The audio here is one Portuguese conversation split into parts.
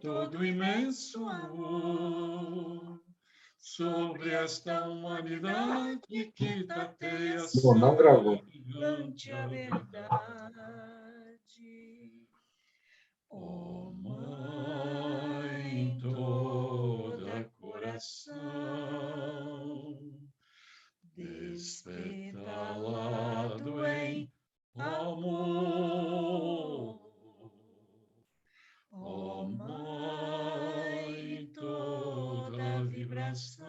todo imenso amor sobre esta humanidade que tateia Não gravou. ante a verdade. Ó Mãe, toda coração, despetalado em amor. Ó Mãe, toda vibração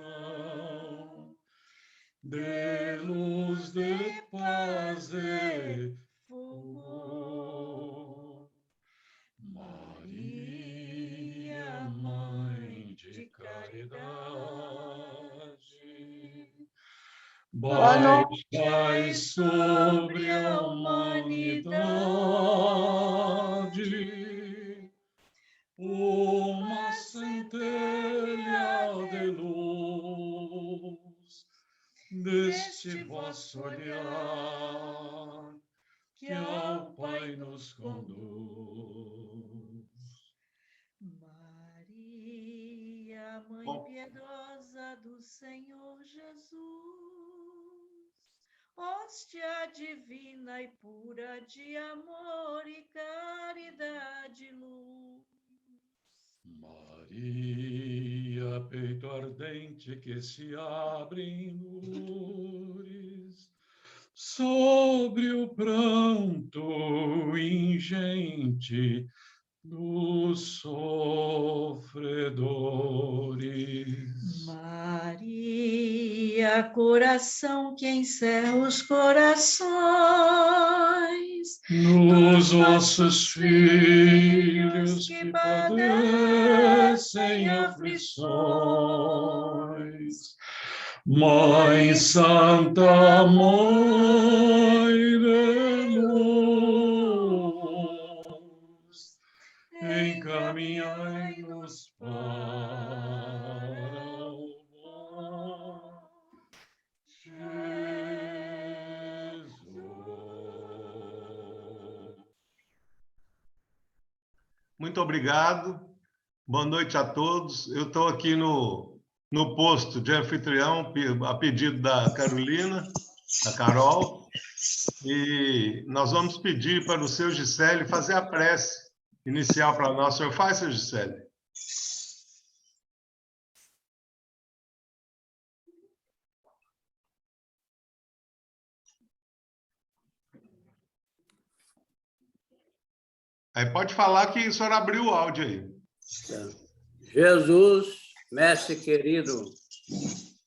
de luz, de paz, de fulgor. Maria, Mãe de caridade, baixai sobre a humanidade uma centelha de luz deste vosso olhar que ao Pai nos conduz. Maria, Mãe piedosa do Senhor Jesus, hóstia divina e pura de amor e caridade, luz. Maria, peito ardente que se abre em lures sobre o pranto ingente dos sofredores. Maria, coração que encerra os corações Nos vossos filhos que padecem aflições, Mãe Santa, Mãe de luz, encaminhai-nos para o bom Jesus. Muito obrigado. Boa noite a todos. Eu estou aqui no posto de anfitrião, a pedido da Carolina, da Carol, e nós vamos pedir para o seu Gisele fazer a prece inicial para nós. O senhor faz, seu Gisele? Aí pode falar que o senhor abriu o áudio aí. Jesus, mestre querido,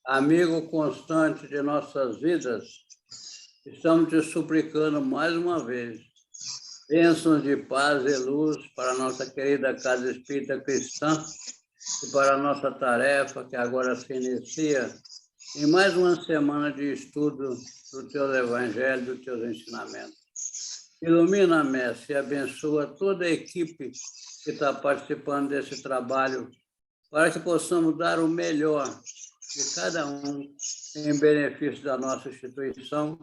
amigo constante de nossas vidas, estamos te suplicando mais uma vez bênçãos de paz e luz para a nossa querida Casa Espírita Cristã e para a nossa tarefa que agora se inicia em mais uma semana de estudo do teu Evangelho, dos teus ensinamentos. Ilumina, mestre, e abençoa toda a equipe que está participando desse trabalho, para que possamos dar o melhor de cada um em benefício da nossa instituição,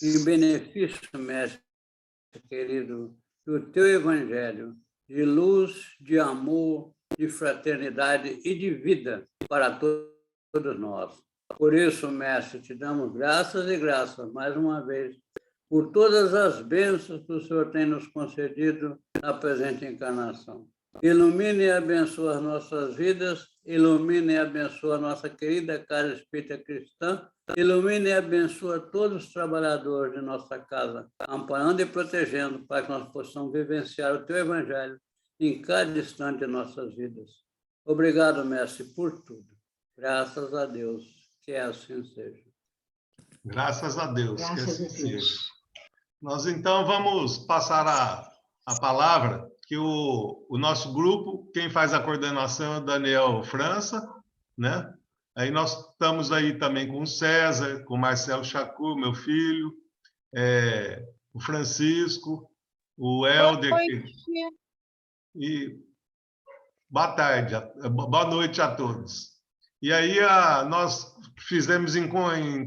em benefício, mestre querido, do teu Evangelho, de luz, de amor, de fraternidade e de vida para todos nós. Por isso, mestre, te damos graças e graças, mais uma vez, por todas as bênçãos que o Senhor tem nos concedido na presente encarnação. Ilumine e abençoa as nossas vidas, ilumine e abençoa a nossa querida Casa Espírita Cristã, ilumine e abençoa todos os trabalhadores de nossa casa, amparando e protegendo para que nós possamos vivenciar o teu Evangelho em cada instante de nossas vidas. Obrigado, mestre, por tudo. Graças a Deus, que assim seja. Graças a Deus, que assim seja. Nós, então, vamos passar a palavra, que o nosso grupo, quem faz a coordenação é o Daniel França, né? Aí nós estamos aí também com o César, com o Marcelo Chacur, meu filho, o Francisco, o Helder. E boa tarde, boa noite a todos. E aí nós fizemos em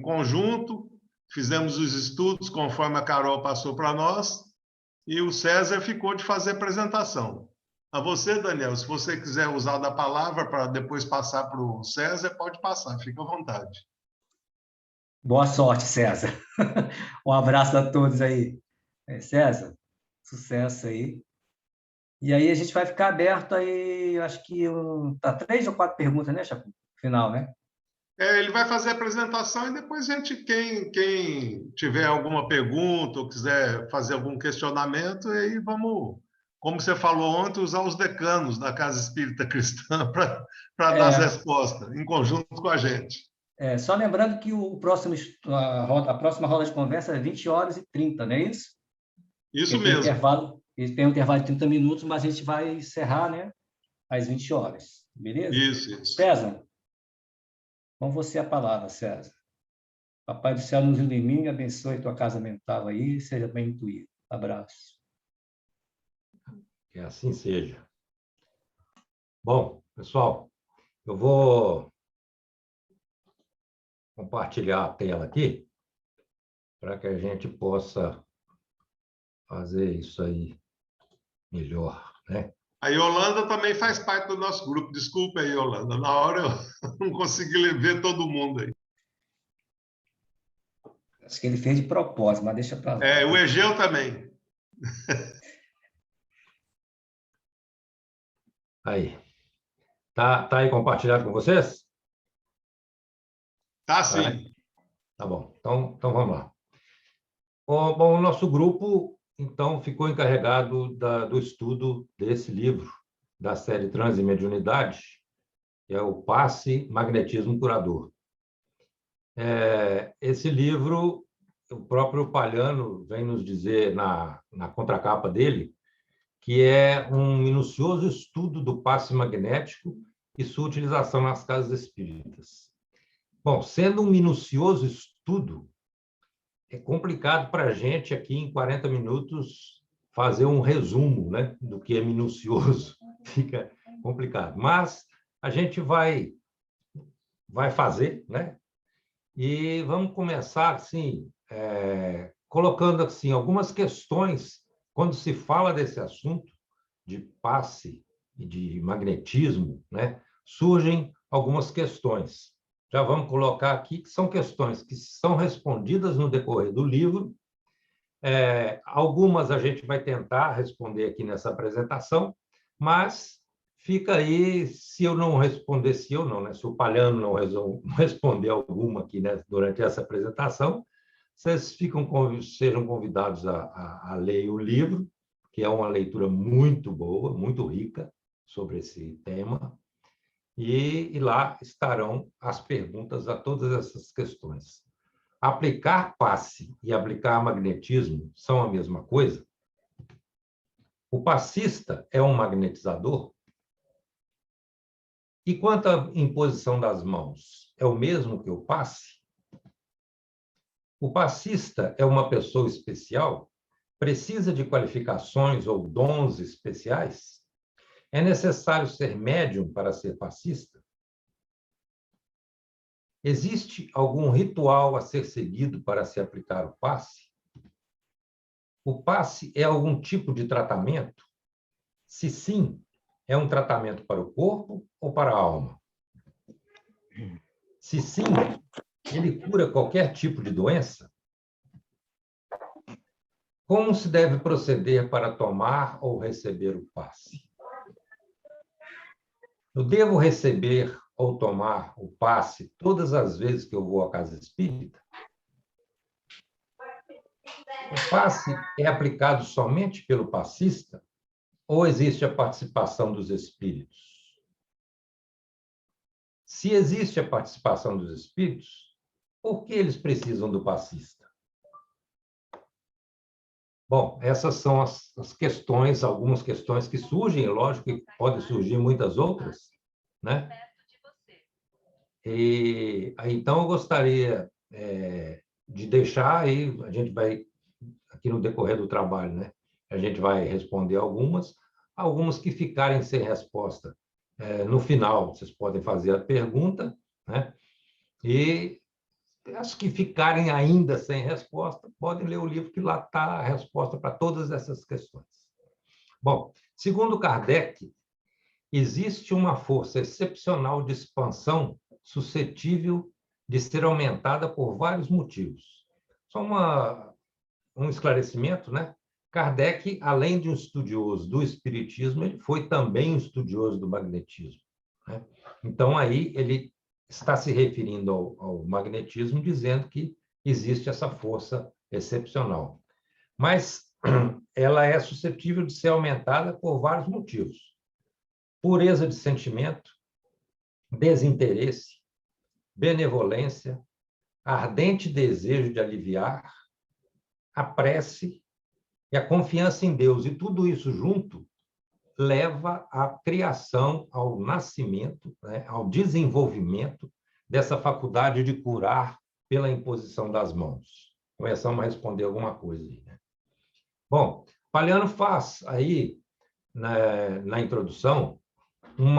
conjunto, fizemos os estudos conforme a Carol passou para nós, e o César ficou de fazer a apresentação. A você, Daniel, se você quiser usar da palavra para depois passar para o César, pode passar, fica à vontade. Boa sorte, César. Um abraço a todos aí. César, sucesso aí. E aí a gente vai ficar aberto aí, eu acho que tá 3 ou 4 perguntas, né, Chapu? Final, né? Ele vai fazer a apresentação e depois a gente, quem tiver alguma pergunta ou quiser fazer algum questionamento, aí vamos, como você falou ontem, usar os decanos da Casa Espírita Cristã para dar as respostas, em conjunto com a gente. Só lembrando que a próxima roda de conversa é 20h30, não é isso? Isso mesmo. Ele tem um intervalo de 30 minutos, mas a gente vai encerrar, né, às 20 horas, beleza? Isso. César, com você a palavra, César. Papai do céu nos ilumine, abençoe tua casa mental aí, seja bem intuído. Abraço. Que assim seja. Bom, pessoal, eu vou compartilhar a tela aqui para que a gente possa fazer isso aí melhor, né? A Yolanda também faz parte do nosso grupo. Desculpa aí, Yolanda. Na hora eu não consegui ver todo mundo aí. Acho que ele fez de propósito, mas deixa para lá. O Egeu também. Aí. Tá aí compartilhado com vocês? Tá sim. Tá bom. Então vamos lá. Bom, o nosso grupo, então, ficou encarregado do estudo desse livro, da série Transe e Mediunidade, que é o Passe Magnetismo Curador. Esse livro, o próprio Palhano vem nos dizer na contracapa dele, que é um minucioso estudo do passe magnético e sua utilização nas casas espíritas. Bom, sendo um minucioso estudo, é complicado para a gente aqui em 40 minutos fazer um resumo, né, do que é minucioso. Fica complicado. Mas a gente vai fazer, né? E vamos começar assim, colocando assim algumas questões quando se fala desse assunto de passe e de magnetismo, né? Surgem algumas questões. Já vamos colocar aqui que são questões que são respondidas no decorrer do livro. Algumas a gente vai tentar responder aqui nessa apresentação, mas fica aí, se eu não responder, né? Se o Palhano não responder alguma aqui, né, durante essa apresentação, vocês sejam convidados a ler o livro, que é uma leitura muito boa, muito rica sobre esse tema, e lá estarão as perguntas a todas essas questões. Aplicar passe e aplicar magnetismo são a mesma coisa? O passista é um magnetizador? E quanto à imposição das mãos, é o mesmo que o passe? O passista é uma pessoa especial? Precisa de qualificações ou dons especiais? É necessário ser médium para ser passista? Existe algum ritual a ser seguido para se aplicar o passe? O passe é algum tipo de tratamento? Se sim, é um tratamento para o corpo ou para a alma? Se sim, ele cura qualquer tipo de doença? Como se deve proceder para tomar ou receber o passe? Eu devo receber ou tomar o passe todas as vezes que eu vou à casa espírita? O passe é aplicado somente pelo passista ou existe a participação dos espíritos? Se existe a participação dos espíritos, por que eles precisam do passista? Bom, essas são as questões, algumas questões que surgem, lógico que podem surgir muitas outras, né? E então eu gostaria de deixar aí, a gente vai, aqui no decorrer do trabalho, né? A gente vai responder algumas que ficarem sem resposta. No final, vocês podem fazer a pergunta, né? E as que ficarem ainda sem resposta, podem ler o livro, que lá está a resposta para todas essas questões. Bom, Segundo Kardec, existe uma força excepcional de expansão suscetível de ser aumentada por vários motivos. Só um esclarecimento, né? Kardec, além de um estudioso do espiritismo, ele foi também um estudioso do magnetismo, né? Então, aí ele está se referindo ao magnetismo, dizendo que existe essa força excepcional. Mas ela é suscetível de ser aumentada por vários motivos. Pureza de sentimento, desinteresse, benevolência, ardente desejo de aliviar, a prece e a confiança em Deus. E tudo isso junto leva à criação, ao nascimento, né, ao desenvolvimento dessa faculdade de curar pela imposição das mãos. Começamos a responder alguma coisa aí, né? Bom, Palhano faz aí, na introdução, um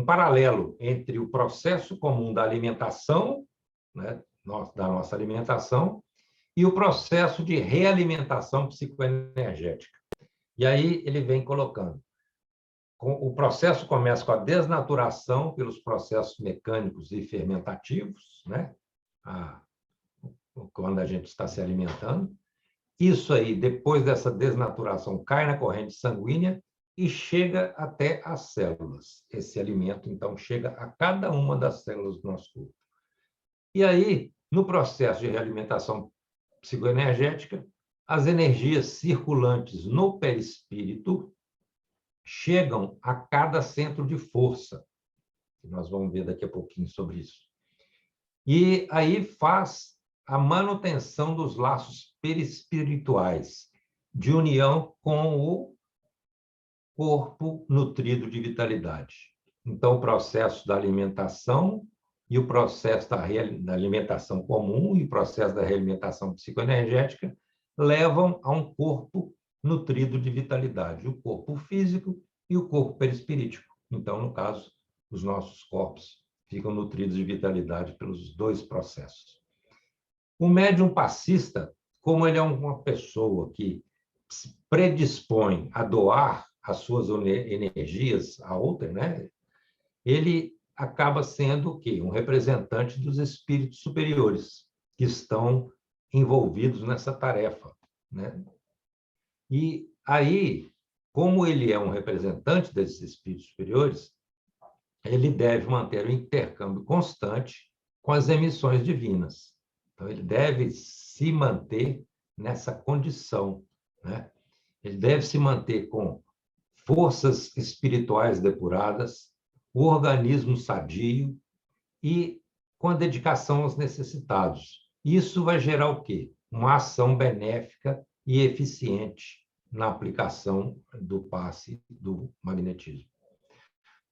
paralelo entre o processo comum da alimentação, né, da nossa alimentação, e o processo de realimentação psicoenergética. E aí ele vem colocando. O processo começa com a desnaturação pelos processos mecânicos e fermentativos, né? Quando a gente está se alimentando. Isso aí, depois dessa desnaturação, cai na corrente sanguínea e chega até as células. Esse alimento, então, chega a cada uma das células do nosso corpo. E aí, no processo de realimentação psicoenergética, as energias circulantes no perispírito chegam a cada centro de força. Nós vamos ver daqui a pouquinho sobre isso. E aí faz a manutenção dos laços perispirituais de união com o corpo nutrido de vitalidade. Então, o processo da alimentação e o processo da alimentação comum e o processo da realimentação psicoenergética levam a um corpo nutrido de vitalidade, o corpo físico e o corpo perispirítico. Então, no caso, os nossos corpos ficam nutridos de vitalidade pelos dois processos. O médium passista, como ele é uma pessoa que se predispõe a doar as suas energias a outra, né? Ele acaba sendo o quê? Um representante dos espíritos superiores que estão envolvidos nessa tarefa, né? E aí, como ele é um representante desses espíritos superiores, ele deve manter o intercâmbio constante com as emissões divinas. Então, ele deve se manter nessa condição, né? Ele deve se manter com forças espirituais depuradas, o organismo sadio e com a dedicação aos necessitados. Isso vai gerar o quê? Uma ação benéfica e eficiente na aplicação do passe do magnetismo.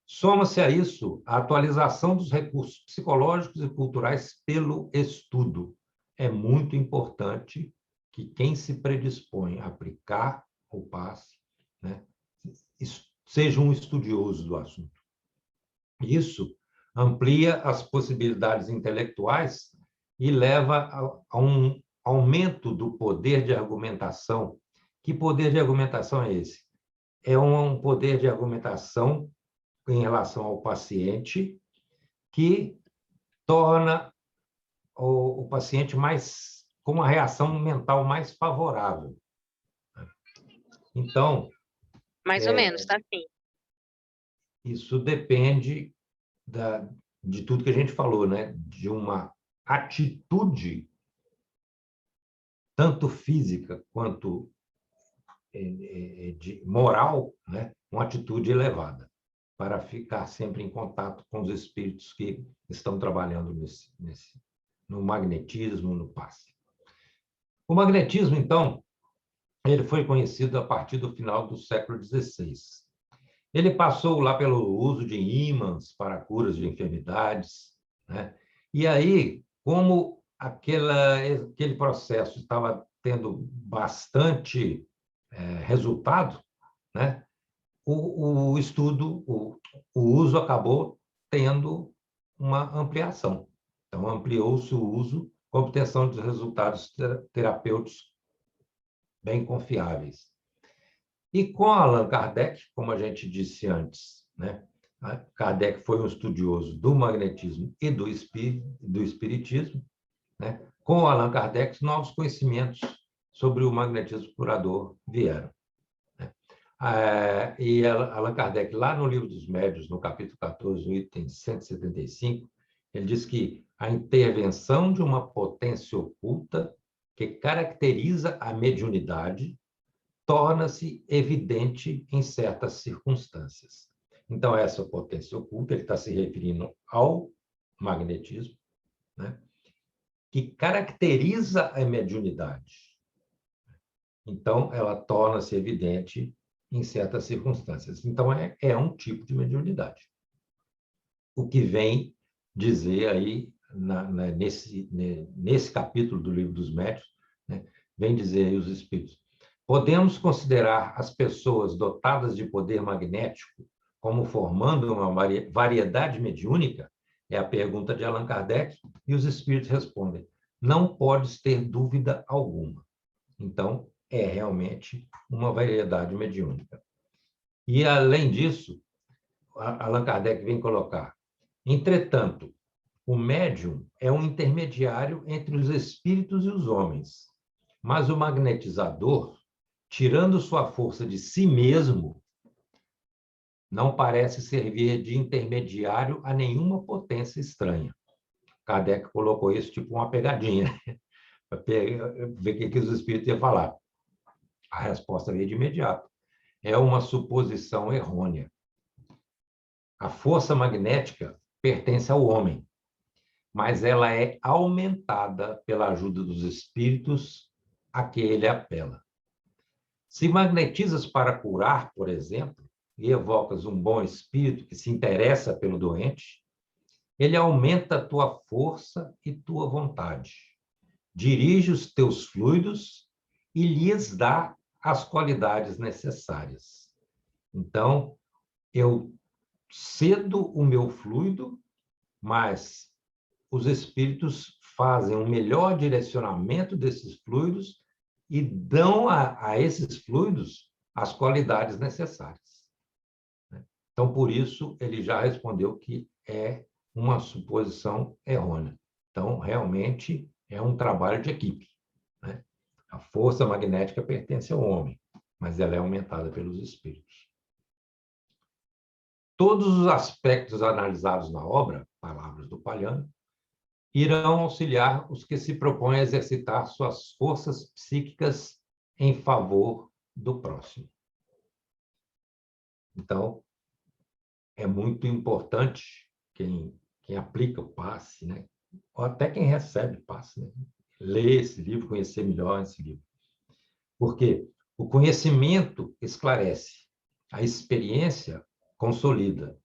Soma-se a isso a atualização dos recursos psicológicos e culturais pelo estudo. É muito importante que quem se predispõe a aplicar o passe, né, seja um estudioso do assunto. Isso amplia as possibilidades intelectuais e leva a um aumento do poder de argumentação. Que poder de argumentação é esse? É um poder de argumentação em relação ao paciente que torna o paciente com uma reação mental mais favorável. Então, mais ou menos, tá assim. Isso depende de tudo que a gente falou, né? De uma atitude, tanto física quanto de moral, né? Uma atitude elevada, para ficar sempre em contato com os espíritos que estão trabalhando no magnetismo, no passe. O magnetismo, então, ele foi conhecido a partir do final do século XVI. Ele passou lá pelo uso de ímãs para curas de enfermidades, né? E aí, como aquele processo estava tendo bastante resultado, né? O estudo, o uso acabou tendo uma ampliação. Então, ampliou-se o uso com a obtenção de resultados terapêuticos bem confiáveis. E com Allan Kardec, como a gente disse antes, né? Kardec foi um estudioso do magnetismo e do espiritismo, né? Com Allan Kardec, novos conhecimentos sobre o magnetismo curador vieram. E Allan Kardec, lá no Livro dos Médiuns, no capítulo 14, no item 175, ele diz que a intervenção de uma potência oculta que caracteriza a mediunidade torna-se evidente em certas circunstâncias. Então, essa potência oculta, ele está se referindo ao magnetismo, né? Que caracteriza a mediunidade. Então, ela torna-se evidente em certas circunstâncias. Então, é um tipo de mediunidade. O que vem dizer aí, nesse capítulo do Livro dos Médiuns, né, vem dizer aí os espíritos: podemos considerar as pessoas dotadas de poder magnético como formando uma variedade mediúnica? É a pergunta de Allan Kardec, e os espíritos respondem: não podes ter dúvida alguma. Então, é realmente uma variedade mediúnica. E, além disso, Allan Kardec vem colocar: entretanto, o médium é um intermediário entre os espíritos e os homens, mas o magnetizador, tirando sua força de si mesmo, não parece servir de intermediário a nenhuma potência estranha. Kardec colocou isso tipo uma pegadinha, para ver o que os espíritos iam falar. A resposta veio de imediato. É uma suposição errônea. A força magnética pertence ao homem, mas ela é aumentada pela ajuda dos espíritos a que ele apela. Se magnetizas para curar, por exemplo, e evocas um bom espírito que se interessa pelo doente, ele aumenta a tua força e tua vontade, dirige os teus fluidos e lhes dá as qualidades necessárias. Então, eu cedo o meu fluido, mas os espíritos fazem um melhor direcionamento desses fluidos e dão a esses fluidos as qualidades necessárias. Então, por isso, ele já respondeu que é uma suposição errônea. Então, realmente, é um trabalho de equipe, né? A força magnética pertence ao homem, mas ela é aumentada pelos espíritos. Todos os aspectos analisados na obra, palavras do Palhano, irão auxiliar os que se propõem a exercitar suas forças psíquicas em favor do próximo. Então, é muito importante quem aplica o passe, né? Ou até quem recebe passe, né? Ler esse livro, conhecer melhor esse livro. Porque o conhecimento esclarece, a experiência consolida,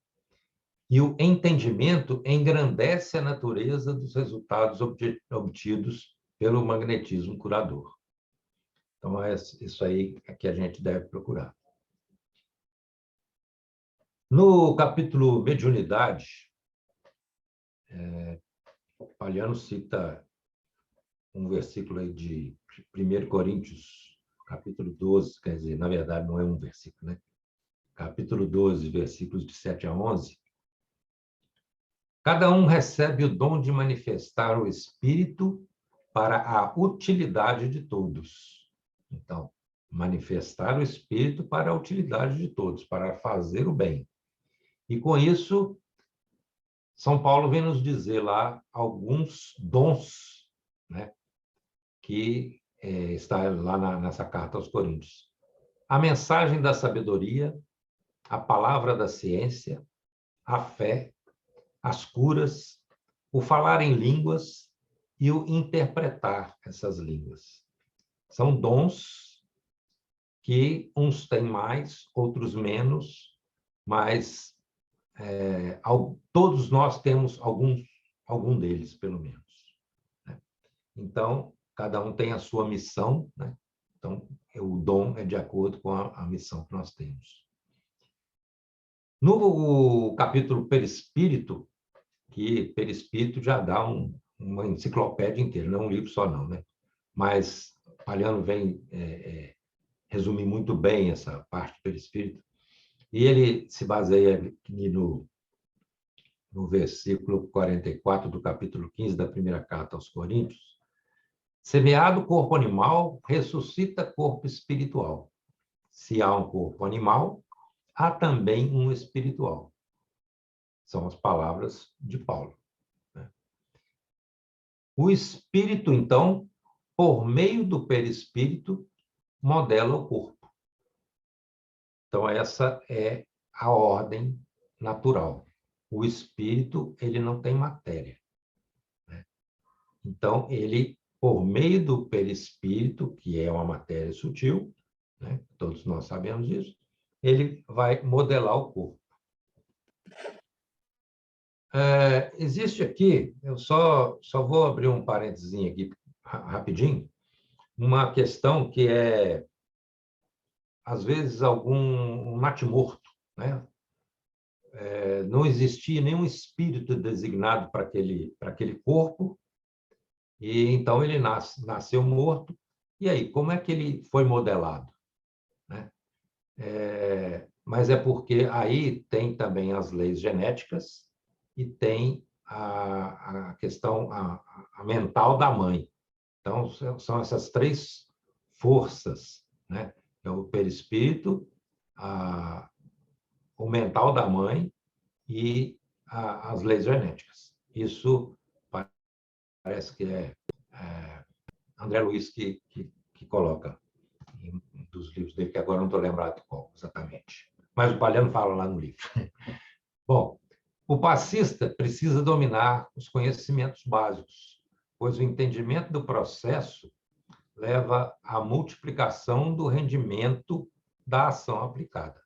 e o entendimento engrandece a natureza dos resultados obtidos pelo magnetismo curador. Então, é isso aí que a gente deve procurar. No capítulo Mediunidade, Palhano cita um versículo aí de 1 Coríntios, capítulo 12, quer dizer, na verdade, não é um versículo, né? Capítulo 12, versículos de 7 a 11. Cada um recebe o dom de manifestar o Espírito para a utilidade de todos. Então, manifestar o Espírito para a utilidade de todos, para fazer o bem. E com isso, São Paulo vem nos dizer lá alguns dons, né, que está lá nessa carta aos Coríntios. A mensagem da sabedoria, a palavra da ciência, a fé, as curas, o falar em línguas e o interpretar essas línguas. São dons que uns têm mais, outros menos, mas todos nós temos algum deles, pelo menos, né? Então, cada um tem a sua missão, né? Então, o dom é de acordo com a missão que nós temos. No capítulo Perispírito, que Perispírito já dá uma enciclopédia inteira, não é um livro só não, né? Mas Palhano vem resumir muito bem essa parte do perispírito. E ele se baseia aqui no versículo 44 do capítulo 15 da primeira carta aos Coríntios. Semeado corpo animal, ressuscita corpo espiritual. Se há um corpo animal, há também um espiritual. São as palavras de Paulo. O espírito, então, por meio do perispírito, modela o corpo. Então, essa é a ordem natural. O espírito, ele não tem matéria. Então, ele, por meio do perispírito, que é uma matéria sutil, todos nós sabemos disso, ele vai modelar o corpo. Existe aqui, eu só vou abrir um parênteses aqui rapidinho, uma questão que é, às vezes, um natimorto, né? Não existia nenhum espírito designado para aquele corpo, e então ele nasceu morto. E aí, como é que ele foi modelado? Né? Mas é porque aí tem também as leis genéticas e tem a questão a mental da mãe. Então, são essas três forças, né? É o perispírito, o mental da mãe e as leis genéticas. Isso parece que é André Luiz que coloca em um dos livros dele, que agora não estou lembrado qual exatamente. Mas o Palhano fala lá no livro. Bom, o passista precisa dominar os conhecimentos básicos, pois o entendimento do processo leva à multiplicação do rendimento da ação aplicada.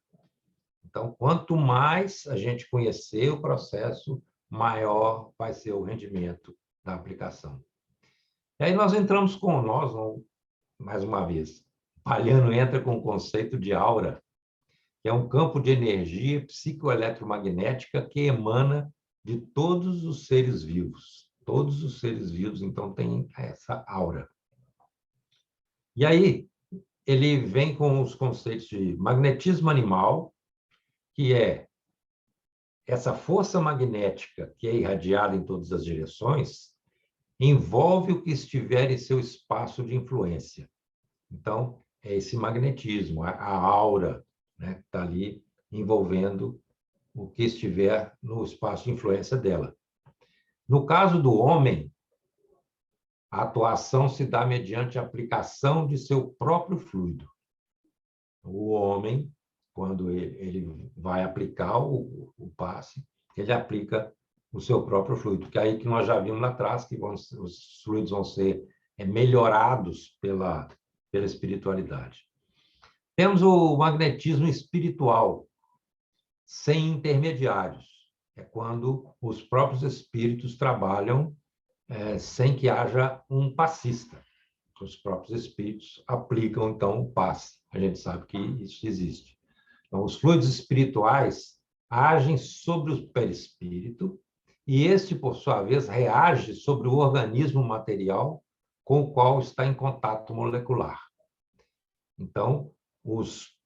Então, quanto mais a gente conhecer o processo, maior vai ser o rendimento da aplicação. E aí nós entramos mais uma vez, Palhano entra com o conceito de aura, que é um campo de energia psicoeletromagnética que emana de todos os seres vivos. Todos os seres vivos, então, têm essa aura. E aí, ele vem com os conceitos de magnetismo animal, que é essa força magnética que é irradiada em todas as direções, envolve o que estiver em seu espaço de influência. Então, é esse magnetismo, a aura, né, que está ali envolvendo o que estiver no espaço de influência dela. No caso do homem, a atuação se dá mediante a aplicação de seu próprio fluido. O homem, quando ele vai aplicar o passe, ele aplica o seu próprio fluido, que é aí que nós já vimos lá atrás, que os fluidos vão ser melhorados pela espiritualidade. Temos o magnetismo espiritual, sem intermediários. É quando os próprios espíritos trabalham sem que haja um passista. Os próprios espíritos aplicam, então, o passe. A gente sabe que isso existe. Então, os fluidos espirituais agem sobre o perispírito e este, por sua vez, reage sobre o organismo material com o qual está em contato molecular. Então, os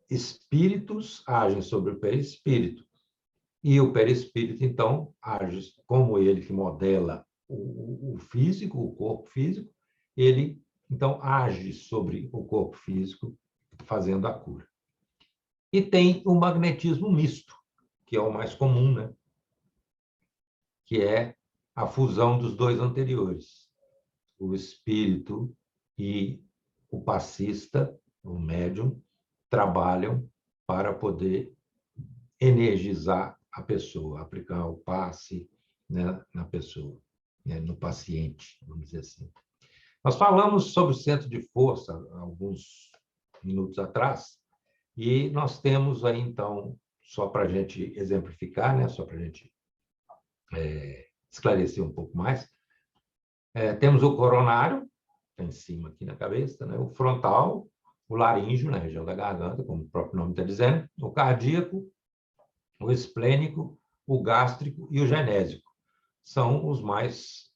espíritos agem sobre o perispírito e o perispírito, então, age como ele que modela o físico, o corpo físico, ele, então, age sobre o corpo físico, fazendo a cura. E tem o magnetismo misto, que é o mais comum, né? Que é a fusão dos dois anteriores. O espírito e o passista, o médium, trabalham para poder energizar a pessoa, aplicar o passe, né, na pessoa, né, no paciente, vamos dizer assim. Nós falamos sobre o centro de força alguns minutos atrás, e nós temos aí, então, só para a gente exemplificar, né, só para a gente esclarecer um pouco mais, temos o coronário, tá em cima aqui na cabeça, né, o frontal, o laríngeo, na região da garganta, como o próprio nome está dizendo, o cardíaco, o esplênico, o gástrico e o genésico. São os mais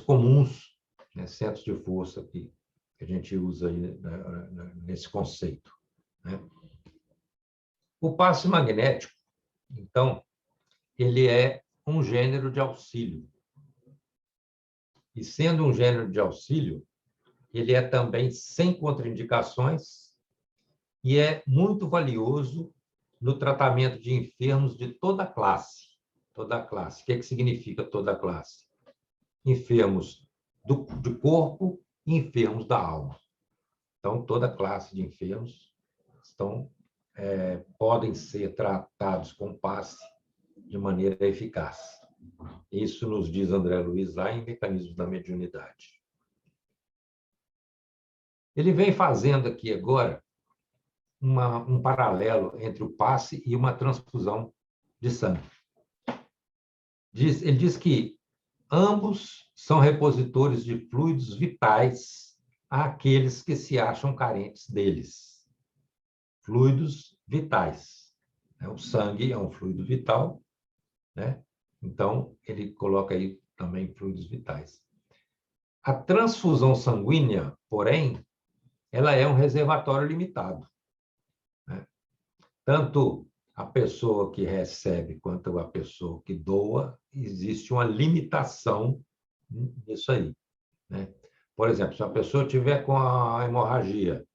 comuns, né, centros de força que que a gente usa aí nesse conceito, né? O passe magnético, então, ele é um gênero de auxílio. E sendo um gênero de auxílio, ele é também sem contraindicações e é muito valioso no tratamento de enfermos de toda classe. Toda classe. O que significa toda classe? Enfermos de corpo e enfermos da alma. Então, toda classe de enfermos podem ser tratados com passe de maneira eficaz. Isso nos diz André Luiz lá em Mecanismos da Mediunidade. Ele vem fazendo aqui agora um paralelo entre o passe e uma transfusão de sangue. Ele diz que ambos são repositores de fluidos vitais àqueles que se acham carentes deles. Fluidos vitais. O sangue é um fluido vital, né? Então, ele coloca aí também fluidos vitais. A transfusão sanguínea, porém, ela é um reservatório limitado, né? Tanto a pessoa que recebe quanto a pessoa que doa, existe uma limitação nisso aí, né? Por exemplo, se a pessoa tiver com a hemorragia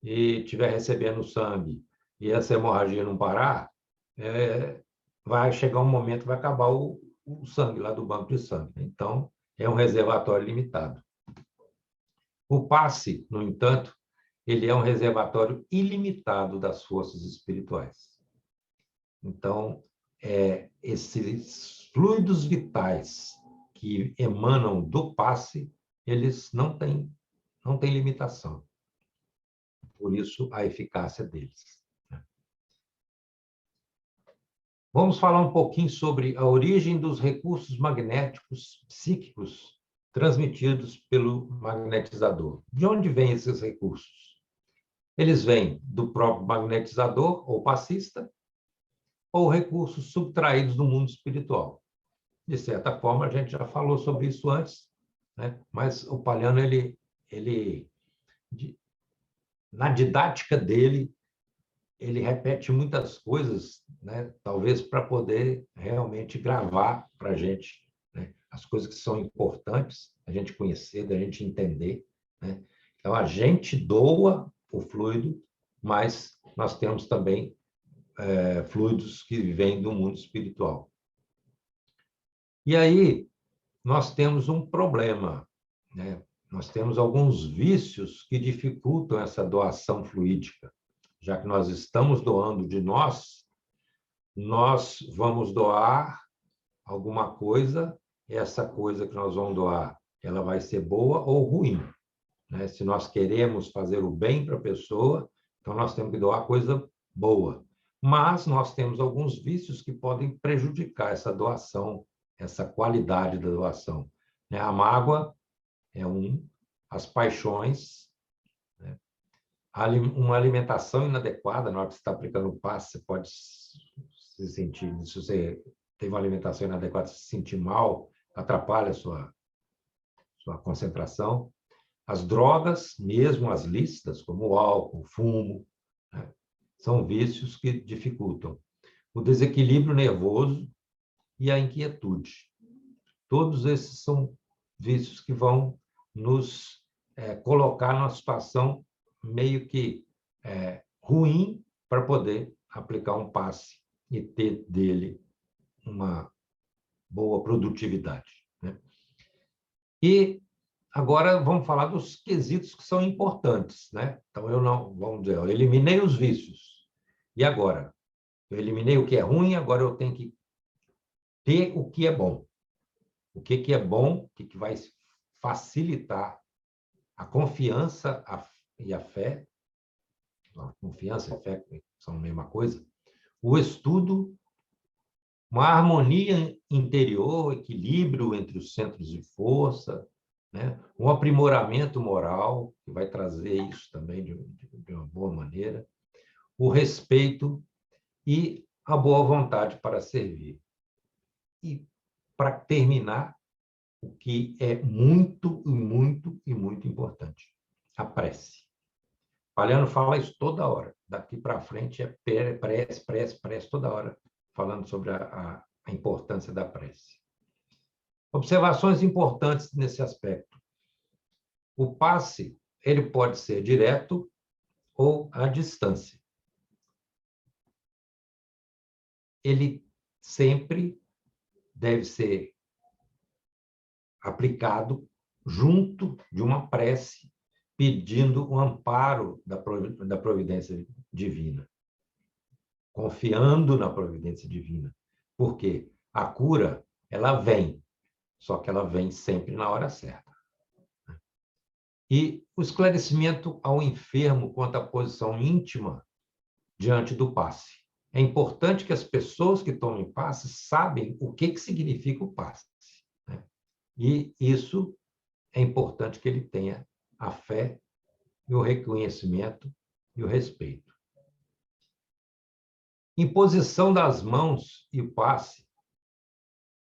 e estiver recebendo sangue e essa hemorragia não parar, vai chegar um momento que vai acabar o sangue lá do banco de sangue. Então, é um reservatório limitado. O passe, no entanto, ele é um reservatório ilimitado das forças espirituais. Então, esses fluidos vitais que emanam do passe, eles não têm limitação. Por isso, a eficácia deles. Vamos falar um pouquinho sobre a origem dos recursos magnéticos psíquicos transmitidos pelo magnetizador. De onde vêm esses recursos? Eles vêm do próprio magnetizador ou passista, ou recursos subtraídos do mundo espiritual. De certa forma, a gente já falou sobre isso antes, né? Mas o Palhano, na didática dele, ele repete muitas coisas, né? Talvez para poder realmente gravar para a gente, né? As coisas que são importantes, a gente conhecer, da gente entender, né? Então, a gente doa o fluido, mas nós temos também fluidos que vêm do mundo espiritual. E aí, nós temos um problema, né? Nós temos alguns vícios que dificultam essa doação fluídica. Já que nós estamos doando de nós vamos doar alguma coisa, essa coisa que nós vamos doar, ela vai ser boa ou ruim, né? Se nós queremos fazer o bem para a pessoa, então nós temos que doar coisa boa. Mas nós temos alguns vícios que podem prejudicar essa doação, essa qualidade da doação, né? A mágoa é as paixões, né? Uma alimentação inadequada, na hora que você está aplicando o passe, você pode se sentir, se você teve uma alimentação inadequada, se sentir mal, atrapalha a sua concentração. As drogas, mesmo as lícitas, como o álcool, o fumo, né? São vícios que dificultam. O desequilíbrio nervoso e a inquietude. Todos esses são vícios que vão nos colocar numa situação meio que ruim para poder aplicar um passe e ter dele uma boa produtividade, né? E agora vamos falar dos quesitos que são importantes, né? Então, vamos dizer, eu eliminei os vícios. E agora? Eu eliminei o que é ruim, agora eu tenho que ter o que é bom. O que é bom, o que vai facilitar a confiança e a fé. A confiança e a fé são a mesma coisa. O estudo, uma harmonia interior, equilíbrio entre os centros de força, né? Um aprimoramento moral, que vai trazer isso também de uma boa maneira, o respeito e a boa vontade para servir. E, para terminar, o que é muito, muito e muito importante, a prece. Palhano fala isso toda hora. Daqui para frente é prece, prece, prece, toda hora, falando sobre a importância da prece. Observações importantes nesse aspecto. O passe, ele pode ser direto ou à distância. Ele sempre deve ser aplicado junto de uma prece, pedindo o amparo da providência divina, confiando na providência divina. Porque a cura, ela vem, só que ela vem sempre na hora certa. E o esclarecimento ao enfermo quanto à posição íntima diante do passe. É importante que as pessoas que tomem passe sabem o que significa o passe, né? E isso é importante que ele tenha a fé e o reconhecimento e o respeito. Imposição das mãos e o passe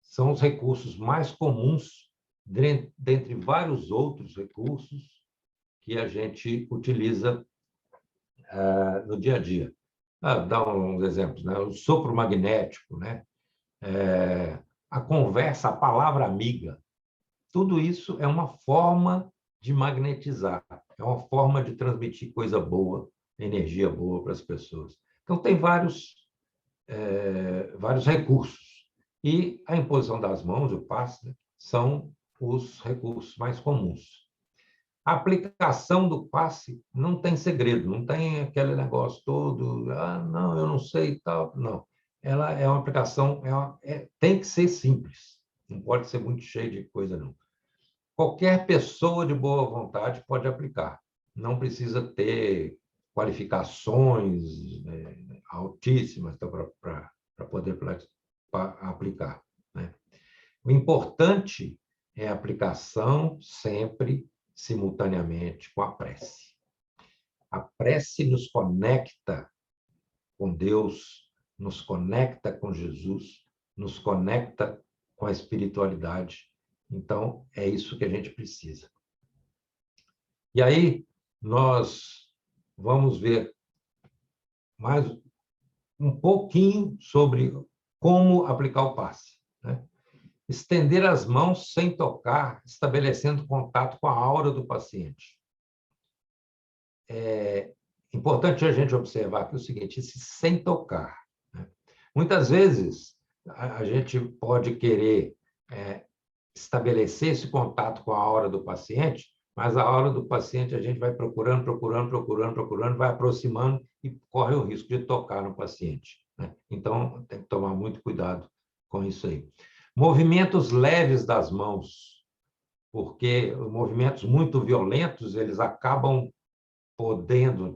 são os recursos mais comuns, dentre vários outros recursos que a gente utiliza no dia a dia. Dá uns exemplos, né? O sopro magnético, né? A conversa, a palavra amiga. Tudo isso é uma forma de magnetizar, é uma forma de transmitir coisa boa, energia boa para as pessoas. Então, tem vários recursos. E a imposição das mãos, o passe, né, são os recursos mais comuns. A aplicação do passe não tem segredo, não tem aquele negócio todo, não, eu não sei e tal. Não. Ela é uma aplicação, tem que ser simples, não pode ser muito cheio de coisa, não. Qualquer pessoa de boa vontade pode aplicar, não precisa ter qualificações altíssimas para poder aplicar, né? O importante é a aplicação sempre simultaneamente com a prece. A prece nos conecta com Deus, nos conecta com Jesus, nos conecta com a espiritualidade. Então, é isso que a gente precisa. E aí, nós vamos ver mais um pouquinho sobre como aplicar o passe, né? Estender as mãos sem tocar, estabelecendo contato com a aura do paciente. É importante a gente observar aqui o seguinte, esse sem tocar, né? Muitas vezes, a gente pode querer estabelecer esse contato com a aura do paciente, mas a aura do paciente a gente vai procurando, vai aproximando e corre o risco de tocar no paciente, né? Então, tem que tomar muito cuidado com isso aí. Movimentos leves das mãos, porque movimentos muito violentos, eles acabam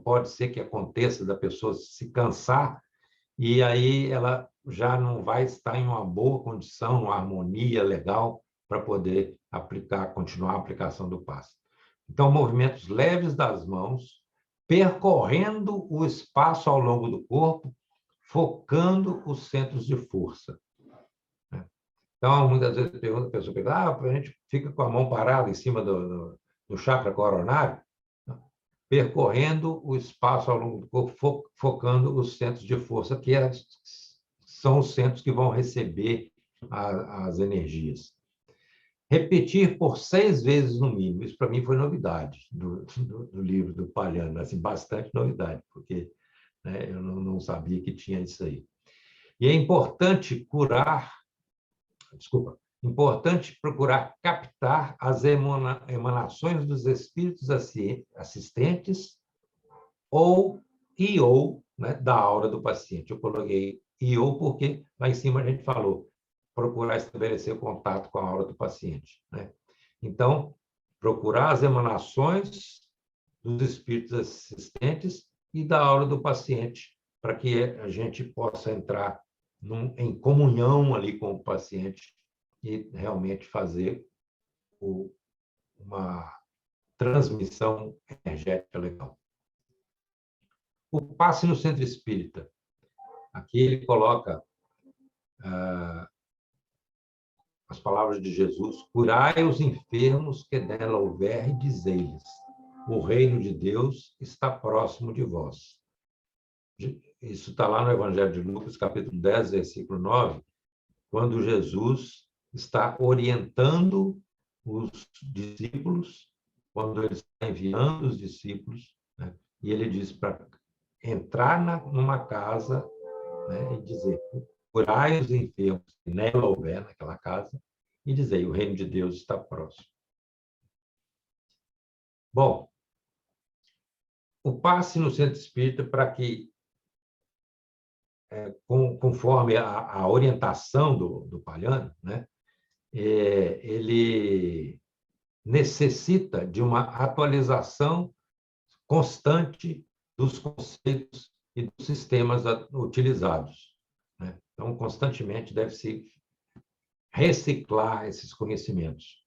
pode ser que aconteça da pessoa se cansar, e aí ela já não vai estar em uma boa condição, uma harmonia legal, para poder continuar a aplicação do passe. Então, movimentos leves das mãos, percorrendo o espaço ao longo do corpo, focando os centros de força. Então, muitas vezes a pessoa pergunta, a gente fica com a mão parada em cima do chakra coronário, percorrendo o espaço ao longo do corpo, focando os centros de força, que são os centros que vão receber as energias. Repetir por 6 vezes no mínimo. Isso, para mim, foi novidade do livro do Palhano, assim, bastante novidade, porque, né, eu não sabia que tinha isso aí. E é importante procurar captar as emanações dos espíritos assistentes ou, né, da aura do paciente. Eu coloquei porque lá em cima a gente falou, procurar estabelecer o contato com a aura do paciente, né? Então, procurar as emanações dos espíritos assistentes e da aura do paciente, para que a gente possa entrar em comunhão ali com o paciente e realmente fazer uma transmissão energética legal. O passe no centro espírita. Aqui ele coloca as palavras de Jesus: curai os enfermos que nela houver e dizei-lhes. o reino de Deus está próximo de vós. Isso está lá no Evangelho de Lucas, capítulo 10, versículo 9, quando Jesus está orientando os discípulos, quando ele está enviando os discípulos, né? E ele diz para entrar numa casa, né, e dizer, curai os enfermos que nela houver, naquela casa, e dizer, o reino de Deus está próximo. Bom, o passe no centro espírita para que, conforme a orientação do Palhano, né, ele necessita de uma atualização constante dos conceitos e dos sistemas utilizados, né? Então, constantemente deve-se reciclar esses conhecimentos.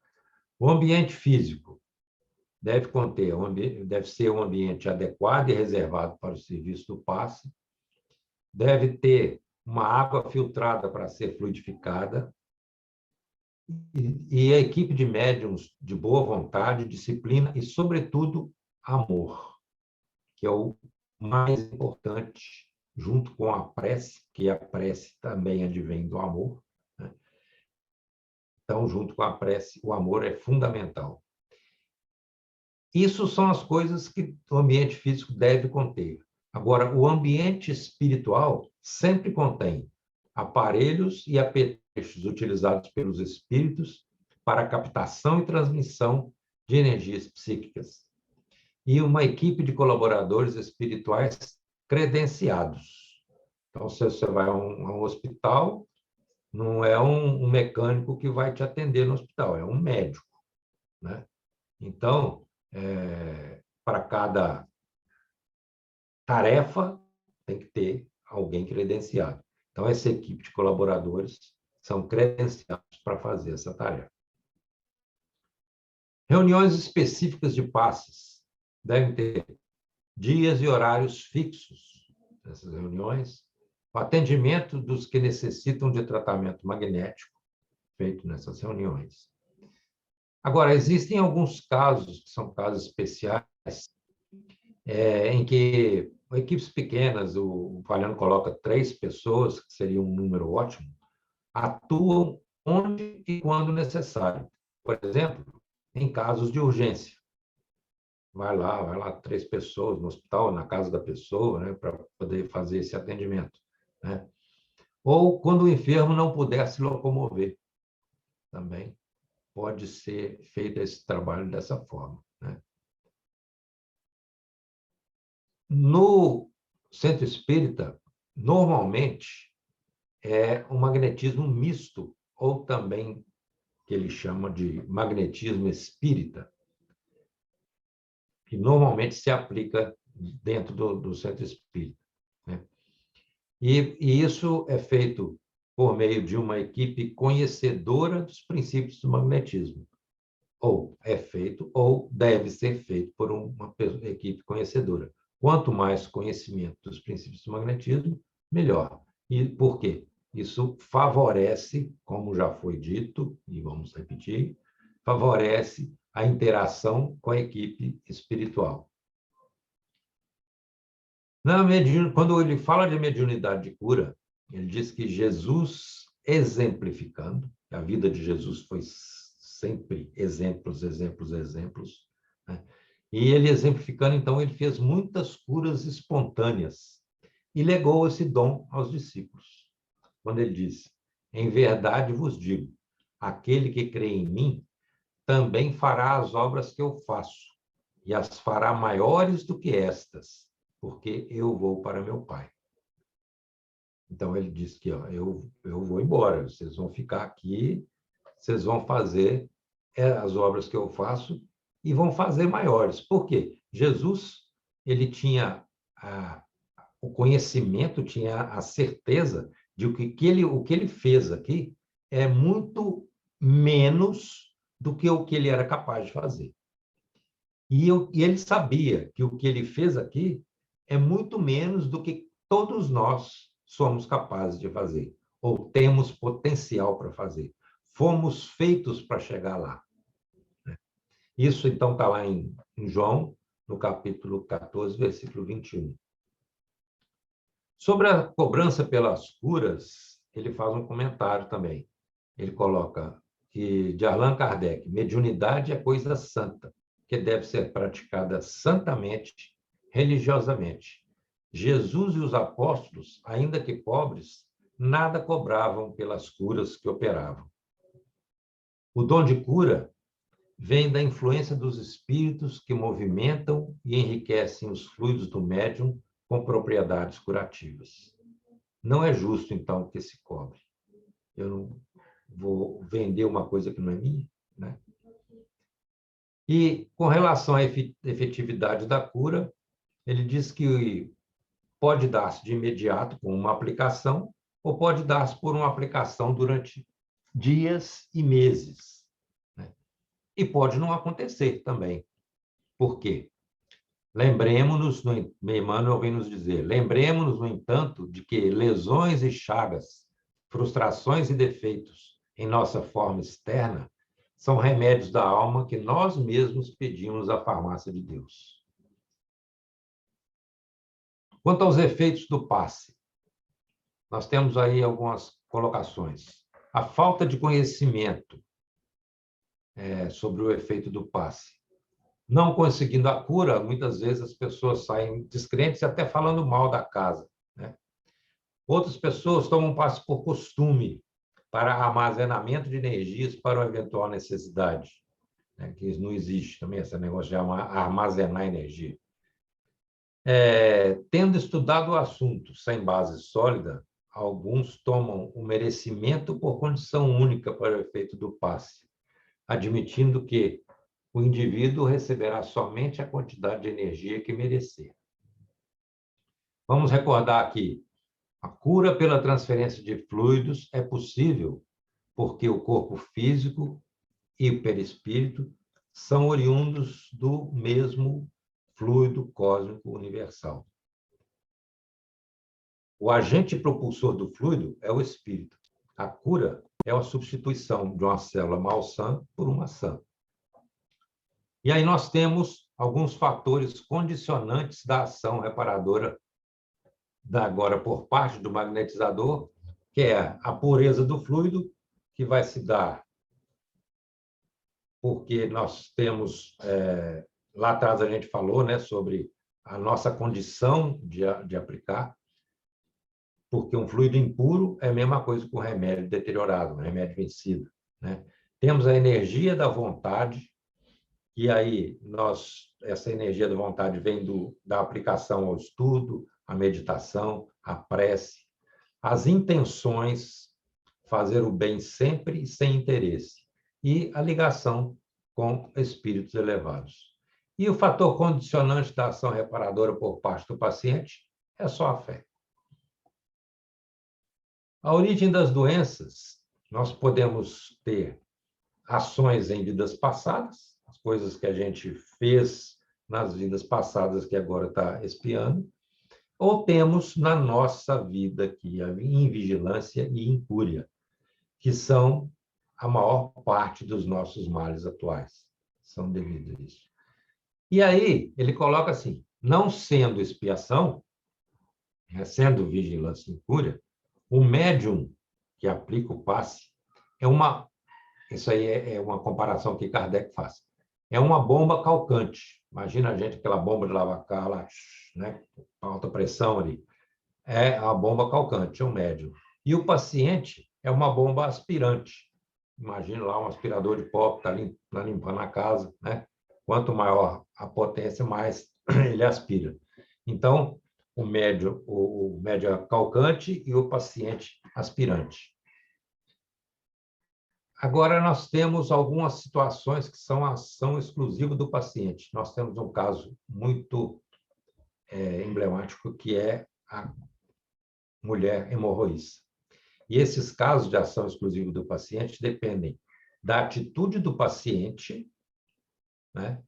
O ambiente físico deve ser um ambiente adequado e reservado para o serviço do passe, deve ter uma água filtrada para ser fluidificada, e a equipe de médiuns de boa vontade, disciplina e, sobretudo, amor, que é o mais importante, junto com a prece, que a prece também advém do amor, né? Então, junto com a prece, o amor é fundamental. Isso são as coisas que o ambiente físico deve conter. Agora, o ambiente espiritual sempre contém aparelhos e apetrechos utilizados pelos espíritos para a captação e transmissão de energias psíquicas, e uma equipe de colaboradores espirituais credenciados. Então, se você vai a um hospital, não é um mecânico que vai te atender no hospital, é um médico, né? Então, para cada tarefa, tem que ter alguém credenciado. Então, essa equipe de colaboradores são credenciados para fazer essa tarefa. Reuniões específicas de passes devem ter dias e horários fixos nessas reuniões, o atendimento dos que necessitam de tratamento magnético feito nessas reuniões. Agora, existem alguns casos, que são casos especiais, em que equipes pequenas, o Palhano coloca 3 pessoas, que seria um número ótimo, atuam onde e quando necessário. Por exemplo, em casos de urgência. Vai lá 3 pessoas no hospital, na casa da pessoa, né, para poder fazer esse atendimento, né? Ou quando o enfermo não puder se locomover, também pode ser feito esse trabalho dessa forma, né? No centro espírita, normalmente, é um magnetismo misto, ou também que ele chama de magnetismo espírita, que normalmente se aplica dentro do centro espírita, né? E isso é feito por meio de uma equipe conhecedora dos princípios do magnetismo. Ou é feito, ou deve ser feito por uma equipe conhecedora. Quanto mais conhecimento dos princípios do magnetismo, melhor. E por quê? Isso favorece, como já foi dito, e vamos repetir, favorece a interação com a equipe espiritual. Quando ele fala de mediunidade de cura, ele diz que Jesus, exemplificando, a vida de Jesus foi sempre exemplos, exemplos, exemplos, né? E ele exemplificando, então, ele fez muitas curas espontâneas e legou esse dom aos discípulos. Quando ele diz, em verdade vos digo, aquele que crê em mim também fará as obras que eu faço, e as fará maiores do que estas, porque eu vou para meu Pai. Então, ele diz que eu vou embora, vocês vão ficar aqui, vocês vão fazer as obras que eu faço e vão fazer maiores. Por quê? Jesus, ele tinha o conhecimento, tinha a certeza de que o que ele fez aqui é muito menos do que o que ele era capaz de fazer. E ele sabia que o que ele fez aqui é muito menos do que todos nós somos capazes de fazer, ou temos potencial para fazer. Fomos feitos para chegar lá. Isso, então, está lá em João, no capítulo 14, versículo 21. Sobre a cobrança pelas curas, ele faz um comentário também. Ele coloca que, de Allan Kardec, mediunidade é coisa santa, que deve ser praticada santamente, religiosamente. Jesus e os apóstolos, ainda que pobres, nada cobravam pelas curas que operavam. O dom de cura vem da influência dos espíritos que movimentam e enriquecem os fluidos do médium com propriedades curativas. Não é justo, então, que se cobre. Eu não vou vender uma coisa que não é minha, né? E, com relação à efetividade da cura, ele diz que pode dar-se de imediato com uma aplicação ou pode dar-se por uma aplicação durante dias e meses, né? E pode não acontecer também. Por quê? Lembremos-nos, Emmanuel vem nos dizer, lembremos-nos, no entanto, de que lesões e chagas, frustrações e defeitos em nossa forma externa são remédios da alma que nós mesmos pedimos à farmácia de Deus. Quanto aos efeitos do passe, nós temos aí algumas colocações. A falta de conhecimento sobre o efeito do passe. Não conseguindo a cura, muitas vezes as pessoas saem descrentes e até falando mal da casa, né? Outras pessoas tomam passe por costume, para armazenamento de energias para uma eventual necessidade, né? Que não existe também esse negócio de armazenar energia. Tendo estudado o assunto sem base sólida, alguns tomam o merecimento por condição única para o efeito do passe, admitindo que o indivíduo receberá somente a quantidade de energia que merecer. Vamos recordar aqui, a cura pela transferência de fluidos é possível porque o corpo físico e o perispírito são oriundos do mesmo fluido cósmico universal. O agente propulsor do fluido é o espírito. A cura é a substituição de uma célula malsã por uma sã. E aí nós temos alguns fatores condicionantes da ação reparadora agora por parte do magnetizador, que é a pureza do fluido, que vai se dar porque nós temos, lá atrás a gente falou, né, sobre a nossa condição de aplicar, porque um fluido impuro é a mesma coisa que um remédio deteriorado, um remédio vencido, né? Temos a energia da vontade, e aí essa energia da vontade vem da aplicação ao estudo, à meditação, à prece, as intenções, fazer o bem sempre e sem interesse, e a ligação com espíritos elevados. E o fator condicionante da ação reparadora por parte do paciente é só a fé. A origem das doenças, nós podemos ter ações em vidas passadas, as coisas que a gente fez nas vidas passadas que agora está expiando, ou temos na nossa vida aqui a invigilância e incúria, que são a maior parte dos nossos males atuais. São devido a isso. E aí, ele coloca assim, não sendo expiação, sendo vigilância e incúria, o médium que aplica o passe isso aí é uma comparação que Kardec faz, é uma bomba calcante. Imagina a gente, aquela bomba de lavacar lá, né, com alta pressão ali. É a bomba calcante, é um médium. E o paciente é uma bomba aspirante. Imagina lá um aspirador de pó que está limpando a casa, né? Quanto maior a potência, mais ele aspira. Então, o médium é calcante e o paciente aspirante. Agora, nós temos algumas situações que são a ação exclusiva do paciente. Nós temos um caso muito emblemático, que é a mulher hemorroísta. E esses casos de ação exclusiva do paciente dependem da atitude do paciente, né,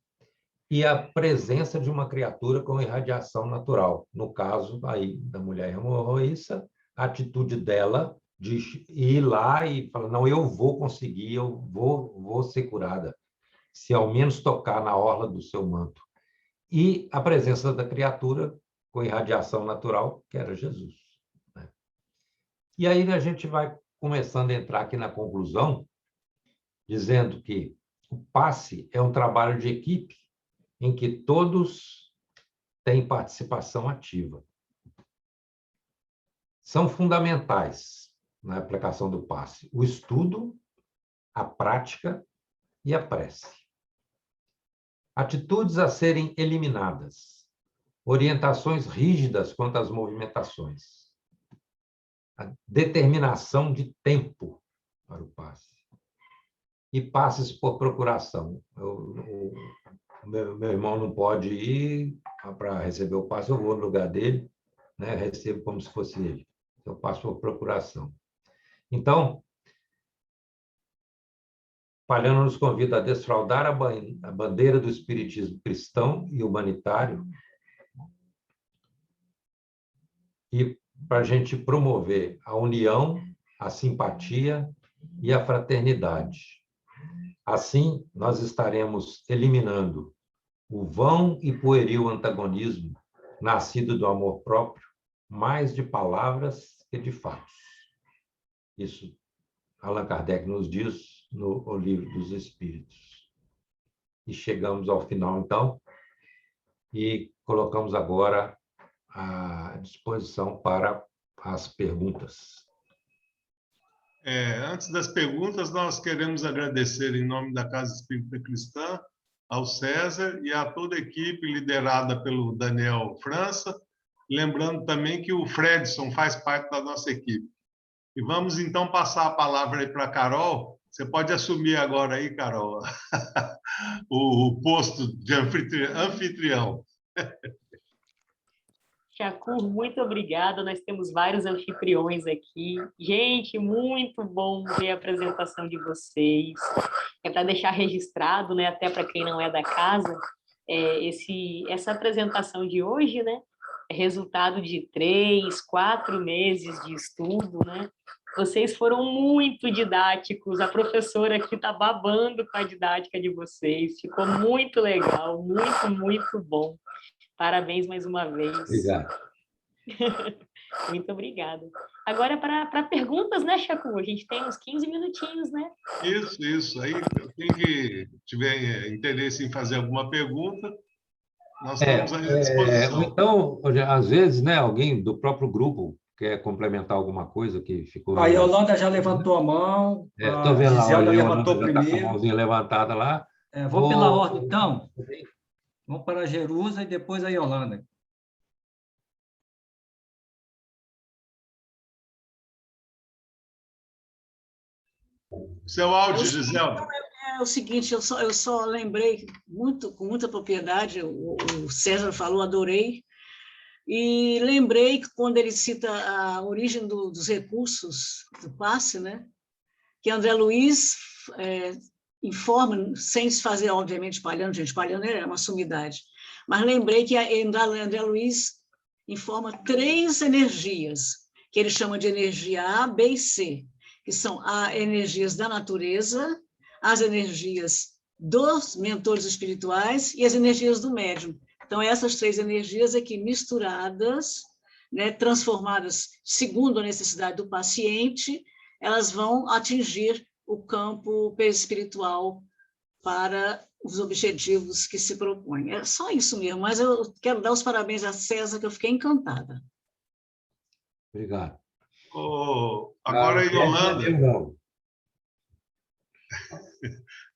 e a presença de uma criatura com irradiação natural. No caso aí da mulher hemorroísta, a atitude dela de ir lá e falar, não, eu vou conseguir, eu vou ser curada, se ao menos tocar na orla do seu manto. e a presença da criatura com irradiação natural, que era Jesus, né? E aí a gente vai começando a entrar aqui na conclusão, dizendo que o passe é um trabalho de equipe em que todos têm participação ativa. São fundamentais na aplicação do passe o estudo, a prática e a prece. Atitudes a serem eliminadas, orientações rígidas quanto às movimentações, a determinação de tempo para o passe e passes por procuração. Meu irmão não pode ir para receber o passe, eu vou no lugar dele, né? Recebo como se fosse ele. Eu passo por procuração. Então, Palhano nos convida a desfraldar a bandeira do espiritismo cristão e humanitário e para a gente promover a união, a simpatia e a fraternidade. Assim, nós estaremos eliminando o vão e pueril antagonismo nascido do amor próprio, mais de palavras que de fatos. Isso Allan Kardec nos diz no Livro dos Espíritos. E chegamos ao final, então, e colocamos agora à disposição para as perguntas. Antes das perguntas, nós queremos agradecer, em nome da Casa Espírita Cristã, ao César e a toda a equipe liderada pelo Daniel França, lembrando também que o Fredson faz parte da nossa equipe. E vamos, então, passar a palavra aí para a Carol. Você pode assumir agora aí, Carol, o posto de anfitrião. Chacur, muito obrigada. Nós temos vários anfitriões aqui. Gente, muito bom ver a apresentação de vocês. É para deixar registrado, né, até para quem não é da casa, essa apresentação de hoje, né, é resultado de 3, 4 meses de estudo, né? Vocês foram muito didáticos, a professora aqui está babando com a didática de vocês, ficou muito legal, muito, muito bom. Parabéns mais uma vez. Obrigado. Muito obrigada. Agora, para perguntas, né, Chacu? A gente tem uns 15 minutinhos, né? Isso. Aí, quem que tiver interesse em fazer alguma pergunta, nós estamos à disposição. Então, às vezes, né, alguém do próprio grupo quer complementar alguma coisa que ficou... A Yolanda já levantou a mão, Estou vendo lá, Giselda a levantou Yolanda já está com a primeiro. mãozinha levantada lá. Vou pela ordem, então. Vamos para a Jerusa e depois a Yolanda. Seu áudio, Giselda. É o seguinte, eu só lembrei com muita propriedade, o César falou, adorei, e lembrei que quando ele cita a origem dos recursos do passe, né, que André Luiz informa, sem se fazer, obviamente, Palhano, gente, Palhano é uma sumidade, mas lembrei que André Luiz informa 3 energias, que ele chama de energia A, B e C, que são as energias da natureza, as energias dos mentores espirituais e as energias do médium. Então, essas 3 energias aqui misturadas, né, transformadas segundo a necessidade do paciente, elas vão atingir o campo perispiritual para os objetivos que se propõem. É só isso mesmo, mas eu quero dar os parabéns a César, que eu fiquei encantada. Obrigado. Agora, Yolanda.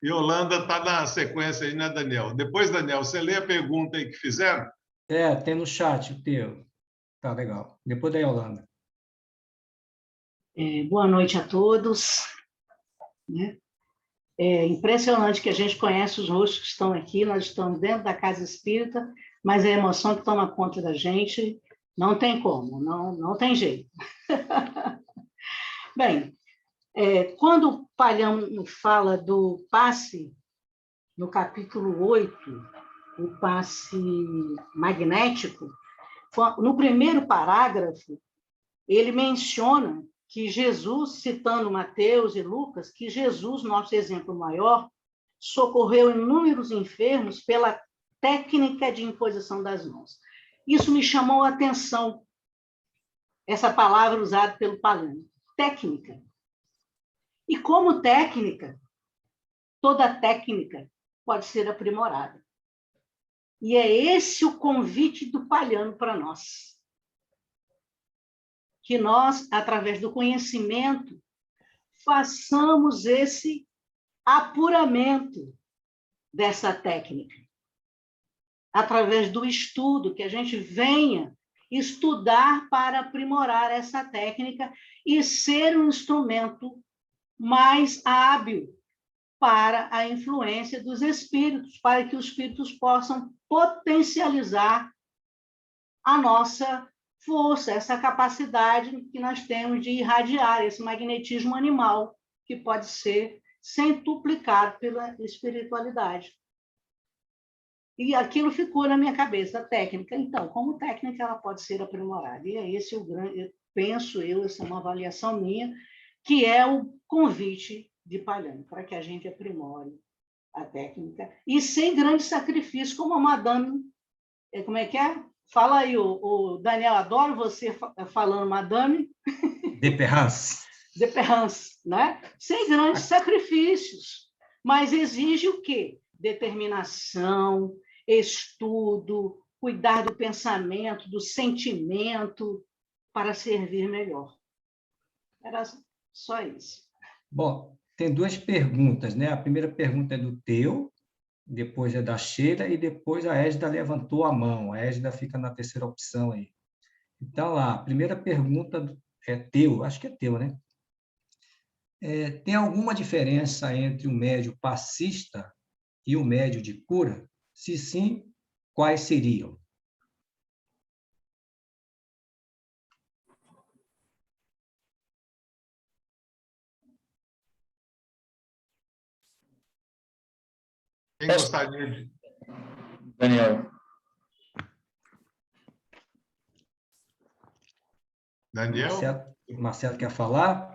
Yolanda está na sequência aí, né, Daniel? Depois, Daniel, você lê a pergunta aí que fizeram? Tem no chat o teu. Tá, legal. Depois da Yolanda. Boa noite a todos. É impressionante que a gente conhece os rostos que estão aqui, nós estamos dentro da Casa Espírita, mas a emoção que toma conta da gente não tem como, não tem jeito. Bem, quando o Palhano fala do passe, no capítulo 8, o passe magnético, no primeiro parágrafo, ele menciona que Jesus, citando Mateus e Lucas, que Jesus, nosso exemplo maior, socorreu inúmeros enfermos pela técnica de imposição das mãos. Isso me chamou a atenção, essa palavra usada pelo Palhano, técnica. E como técnica, toda técnica pode ser aprimorada. E é esse o convite do Palhano para nós. Que nós, através do conhecimento, façamos esse apuramento dessa técnica. Através do estudo, que a gente venha estudar para aprimorar essa técnica e ser um instrumento mais hábil para a influência dos espíritos, para que os espíritos possam potencializar a nossa força, essa capacidade que nós temos de irradiar, esse magnetismo animal, que pode ser centuplicado pela espiritualidade. E aquilo ficou na minha cabeça, a técnica. Então, como técnica, ela pode ser aprimorada. E é esse o grande, penso eu, essa é uma avaliação minha, que é o convite de Palhano, para que a gente aprimore a técnica, e sem grande sacrifício, como a madame, como é que é? Fala aí, o Daniel, adoro você falando madame. Depérance. Depérance, né? Sem grandes sacrifícios, mas exige o quê? Determinação, estudo, cuidar do pensamento, do sentimento, para servir melhor. Era só isso. Bom, tem duas perguntas, né? A primeira pergunta é do Teu, depois é da Sheila, e depois a Égida levantou a mão. A Égida fica na terceira opção aí. Então, lá, a primeira pergunta é Teu, acho que é Teu, né? Tem alguma diferença entre o médio passista e o médio de cura? Se sim, quais seriam? Quem gostaria de... Daniel. Daniel? Marcelo quer falar?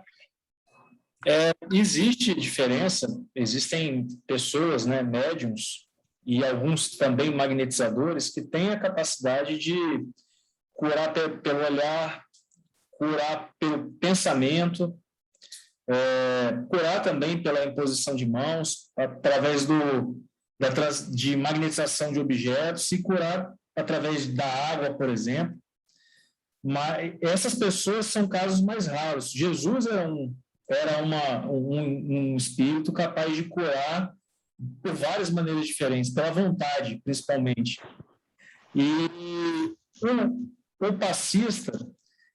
Existe diferença, existem pessoas, né, médiums, e alguns também magnetizadores, que têm a capacidade de curar pelo olhar, curar pelo pensamento, curar também pela imposição de mãos, através de magnetização de objetos, e curar através da água, por exemplo. Mas essas pessoas são casos mais raros. Jesus era um espírito capaz de curar por várias maneiras diferentes, pela vontade, principalmente. E o passista,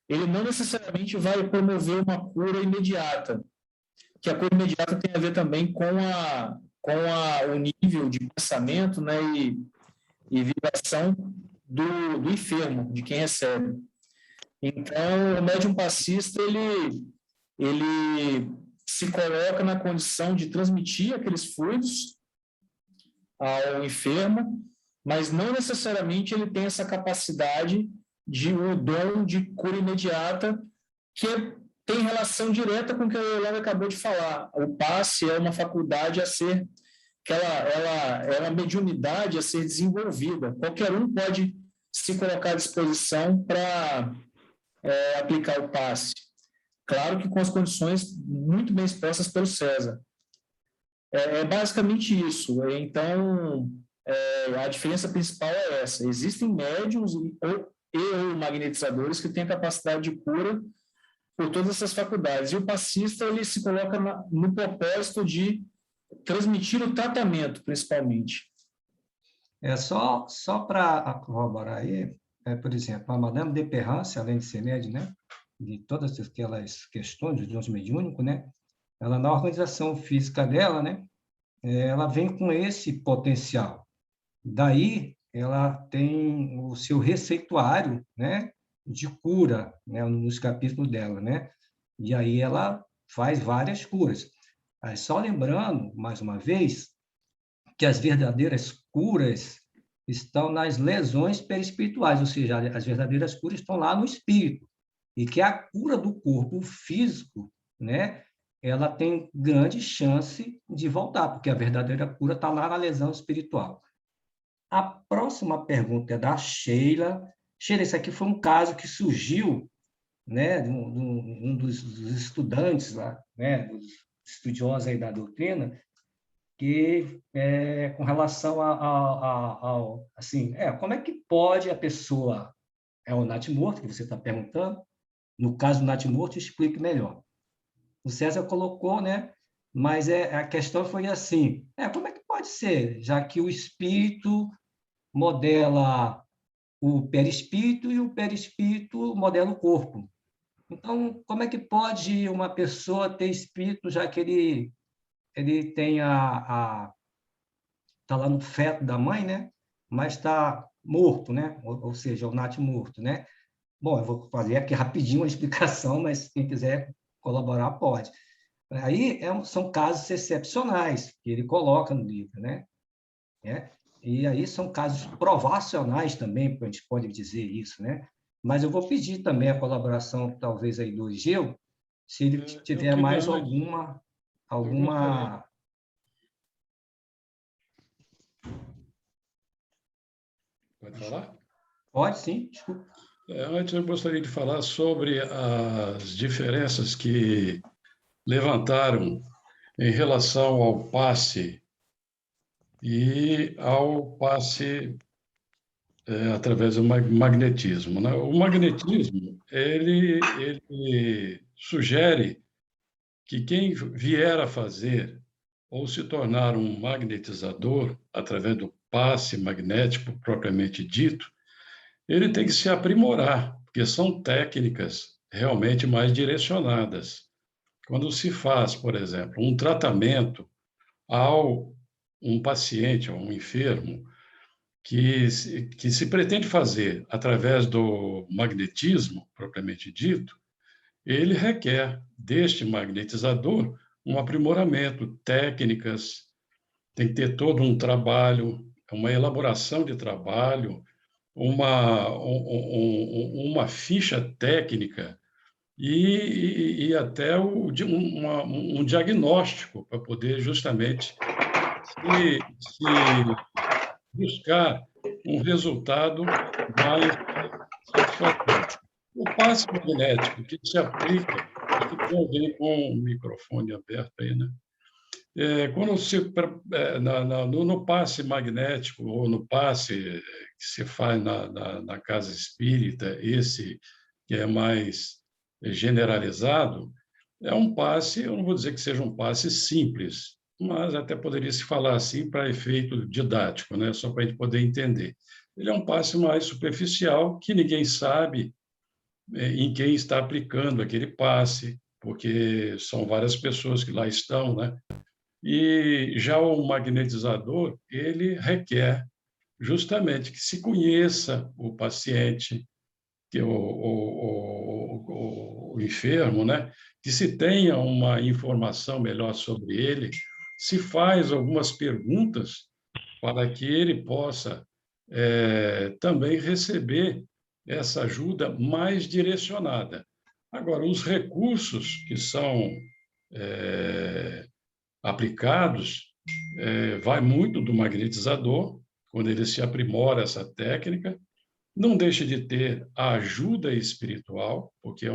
ele não necessariamente vai promover uma cura imediata, que a cura imediata tem a ver também com o nível de pensamento, né, e vibração do enfermo, de quem recebe. Então, o médium passista, ele se coloca na condição de transmitir aqueles fluidos ao enfermo, mas não necessariamente ele tem essa capacidade o dom de cura imediata, que tem relação direta com o que a Yolanda acabou de falar. O passe é uma faculdade a ser, ela é uma mediunidade a ser desenvolvida. Qualquer um pode se colocar à disposição para aplicar o passe. Claro que com as condições muito bem expostas pelo César. É basicamente isso. Então, a diferença principal é essa. Existem médiums ou magnetizadores que têm capacidade de cura por todas essas faculdades. E o passista, ele se coloca no propósito de transmitir o tratamento, principalmente. Só para corroborar aí, por exemplo, a Madame Depérance, além de ser médium, né, de todas aquelas questões de dons mediúnicos, né, ela, na organização física dela, né, ela vem com esse potencial. Daí, ela tem o seu receituário, né, de cura, né, nos capítulos dela, né, e aí ela faz várias curas. Aí, só lembrando, mais uma vez, que as verdadeiras curas estão nas lesões perispirituais, ou seja, as verdadeiras curas estão lá no espírito, e que a cura do corpo físico, né, ela tem grande chance de voltar, porque a verdadeira cura está lá na lesão espiritual. A próxima pergunta é da Sheila. Sheila, esse aqui foi um caso que surgiu, né, de um dos estudantes lá, né, dos estudiosos aí da doutrina, que com relação ao assim, como é que pode a pessoa, é o natimorto que você está perguntando, no caso do natimorto, explique melhor. O César colocou, né, mas a questão foi assim, como é que pode ser, já que o espírito modela o perispírito e o perispírito modela o corpo. Então, como é que pode uma pessoa ter espírito, já que ele tem tá lá no feto da mãe, né? Mas está morto, né? Ou seja, o natimorto, né? Bom, eu vou fazer aqui rapidinho uma explicação, mas quem quiser colaborar pode. Aí são casos excepcionais que ele coloca no livro, né? E aí são casos provacionais também, a gente pode dizer isso, né? Mas eu vou pedir também a colaboração, talvez, aí do Egeu, se ele tiver mais alguma... Pode falar? Pode, sim, desculpa. Antes, eu gostaria de falar sobre as diferenças que levantaram em relação ao passe e ao passe através do magnetismo, né? O magnetismo, ele sugere que quem vier a fazer ou se tornar um magnetizador através do passe magnético propriamente dito, ele tem que se aprimorar, porque são técnicas realmente mais direcionadas. Quando se faz, por exemplo, um tratamento ao um paciente, a um enfermo, que se pretende fazer através do magnetismo, propriamente dito, ele requer deste magnetizador um aprimoramento, técnicas, tem que ter todo um trabalho, uma elaboração de trabalho, uma ficha técnica e até um diagnóstico para poder justamente se buscar um resultado mais satisfatório. O passe magnético que se aplica, aqui tem alguém com o microfone aberto aí, né? Quando no passe magnético ou no passe que se faz na casa espírita, esse que é mais generalizado, é um passe, eu não vou dizer que seja um passe simples, mas até poderia se falar assim para efeito didático, né? Só para a gente poder entender. Ele é um passe mais superficial, que ninguém sabe em quem está aplicando aquele passe, porque são várias pessoas que lá estão, né? E já o magnetizador, ele requer justamente que se conheça o paciente, que o enfermo, né? Que se tenha uma informação melhor sobre ele, se faz algumas perguntas para que ele possa também receber essa ajuda mais direcionada. Agora, os recursos que são aplicados vai muito do magnetizador, quando ele se aprimora essa técnica, não deixa de ter a ajuda espiritual, porque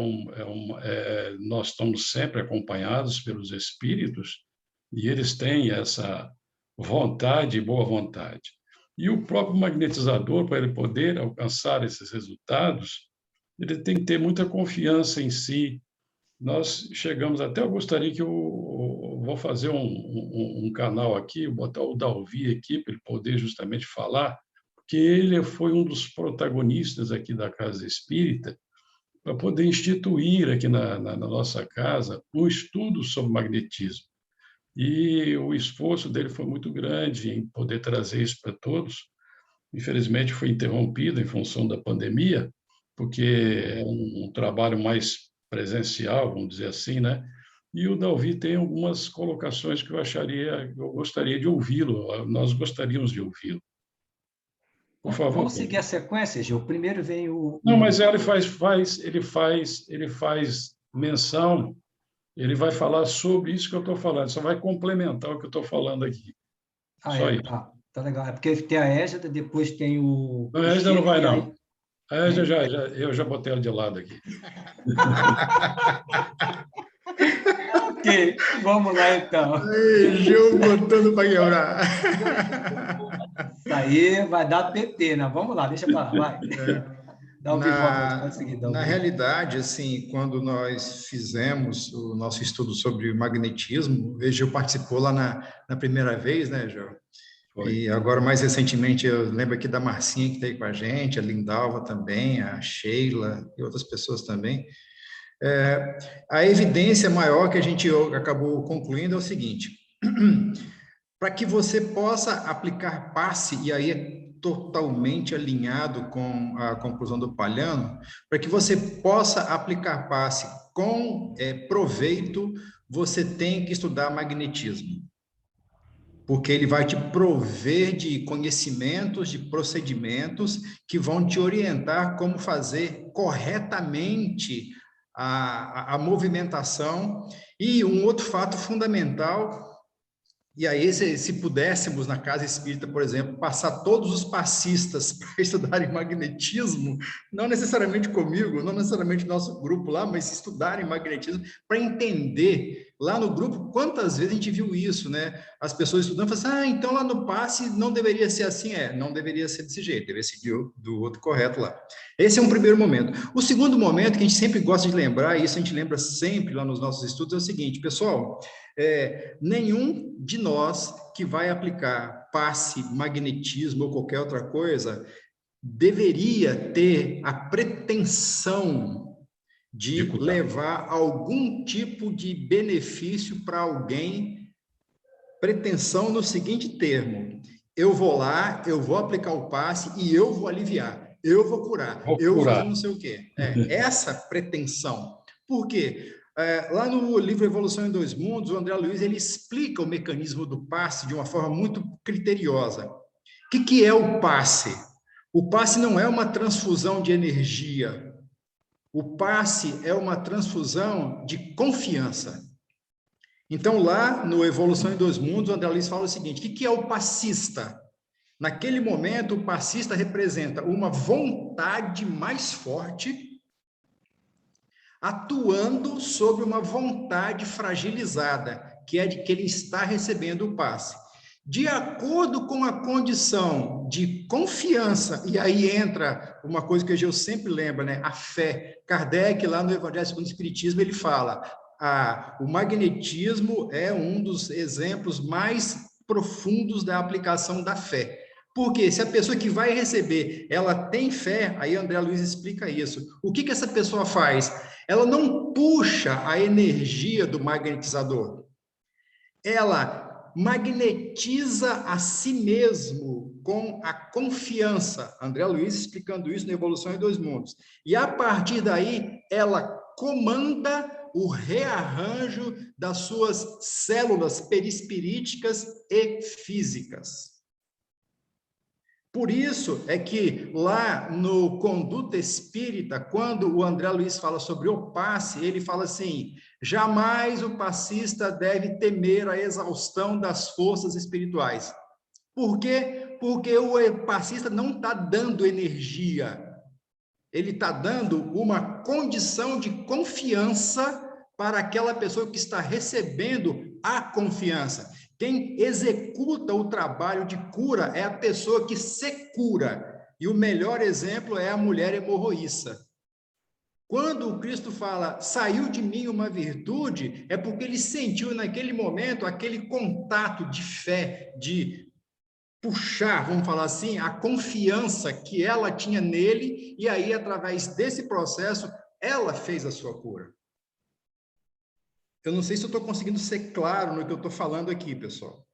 nós estamos sempre acompanhados pelos espíritos e eles têm essa vontade, boa vontade. E o próprio magnetizador, para ele poder alcançar esses resultados, ele tem que ter muita confiança em si. Nós chegamos até, eu gostaria que vou fazer um canal aqui, botar o Dalvi aqui, para ele poder justamente falar, porque ele foi um dos protagonistas aqui da Casa Espírita, para poder instituir aqui na nossa casa um estudo sobre magnetismo. E o esforço dele foi muito grande em poder trazer isso para todos. Infelizmente, foi interrompido em função da pandemia, porque é um trabalho mais presencial, vamos dizer assim, né? E o Dalvi tem algumas colocações que eu gostaria de ouvi-lo, nós gostaríamos de ouvi-lo. Por favor. Vamos seguir a sequência, Gil. Primeiro vem o... Não, mas ele faz menção, ele vai falar sobre isso que eu estou falando, só vai complementar o que eu estou falando aqui. Só isso. Tá. Tá legal. É porque tem a Égida, depois tem o... Não, a Égida não vai, e aí- não. A Égida, eu já botei ela de lado aqui. Ok, vamos lá, então. Ei, Gil botando para quebrar. Isso aí vai dar PT, né? Vamos lá, deixa para lá, vai. Dá um pivote, pode seguir. Na realidade, assim, quando nós fizemos o nosso estudo sobre magnetismo, o Gil participou lá na primeira vez, né, Gil? Foi. E agora, mais recentemente, eu lembro aqui da Marcinha que está aí com a gente, a Lindalva também, a Sheila e outras pessoas também. A evidência maior que a gente acabou concluindo é o seguinte: para que você possa aplicar passe, e aí é totalmente alinhado com a conclusão do Palhano, para que você possa aplicar passe com proveito, você tem que estudar magnetismo, porque ele vai te prover de conhecimentos, de procedimentos que vão te orientar como fazer corretamente a movimentação. E um outro fato fundamental, e aí se pudéssemos na Casa Espírita, por exemplo, passar todos os passistas para estudarem magnetismo, não necessariamente comigo, não necessariamente nosso grupo lá, mas estudarem magnetismo para entender lá no grupo quantas vezes a gente viu isso, né? As pessoas estudando falam assim, então lá no passe não deveria ser assim, não deveria ser desse jeito, deveria ser do outro correto lá. Esse é um primeiro momento. O segundo momento que a gente sempre gosta de lembrar, e isso a gente lembra sempre lá nos nossos estudos, é o seguinte, pessoal, nenhum de nós que vai aplicar passe, magnetismo ou qualquer outra coisa deveria ter a pretensão de levar algum tipo de benefício para alguém. Pretensão no seguinte termo: eu vou lá, eu vou aplicar o passe e eu vou aliviar, eu vou curar, eu vou fazer não sei o quê. Essa pretensão. Por quê? Lá no livro Evolução em Dois Mundos, o André Luiz ele explica o mecanismo do passe de uma forma muito criteriosa. O que é o passe? O passe não é uma transfusão de energia. O passe é uma transfusão de confiança. Então, lá no Evolução em Dois Mundos, o André Luiz fala o seguinte: o que é o passista? Naquele momento, o passista representa uma vontade mais forte atuando sobre uma vontade fragilizada, que é de que ele está recebendo o passe. De acordo com a condição de confiança, e aí entra uma coisa que eu sempre lembro, né? A fé. Kardec, lá no Evangelho segundo o Espiritismo, ele fala: o magnetismo é um dos exemplos mais profundos da aplicação da fé. Porque se a pessoa que vai receber, ela tem fé, aí André Luiz explica isso. O que essa pessoa faz? Ela não puxa a energia do magnetizador. Ela magnetiza a si mesmo com a confiança. André Luiz explicando isso na Evolução em Dois Mundos. E a partir daí, ela comanda o rearranjo das suas células perispiríticas e físicas. Por isso é que lá no Conduta Espírita, quando o André Luiz fala sobre o passe, ele fala assim: jamais o passista deve temer a exaustão das forças espirituais. Por quê? Porque o passista não está dando energia, ele está dando uma condição de confiança para aquela pessoa que está recebendo a confiança. Quem executa o trabalho de cura é a pessoa que se cura. E o melhor exemplo é a mulher hemorroíça. Quando o Cristo fala, saiu de mim uma virtude, é porque ele sentiu naquele momento aquele contato de fé, de puxar, vamos falar assim, a confiança que ela tinha nele, e aí, através desse processo, ela fez a sua cura. Eu não sei se eu estou conseguindo ser claro no que eu estou falando aqui, pessoal.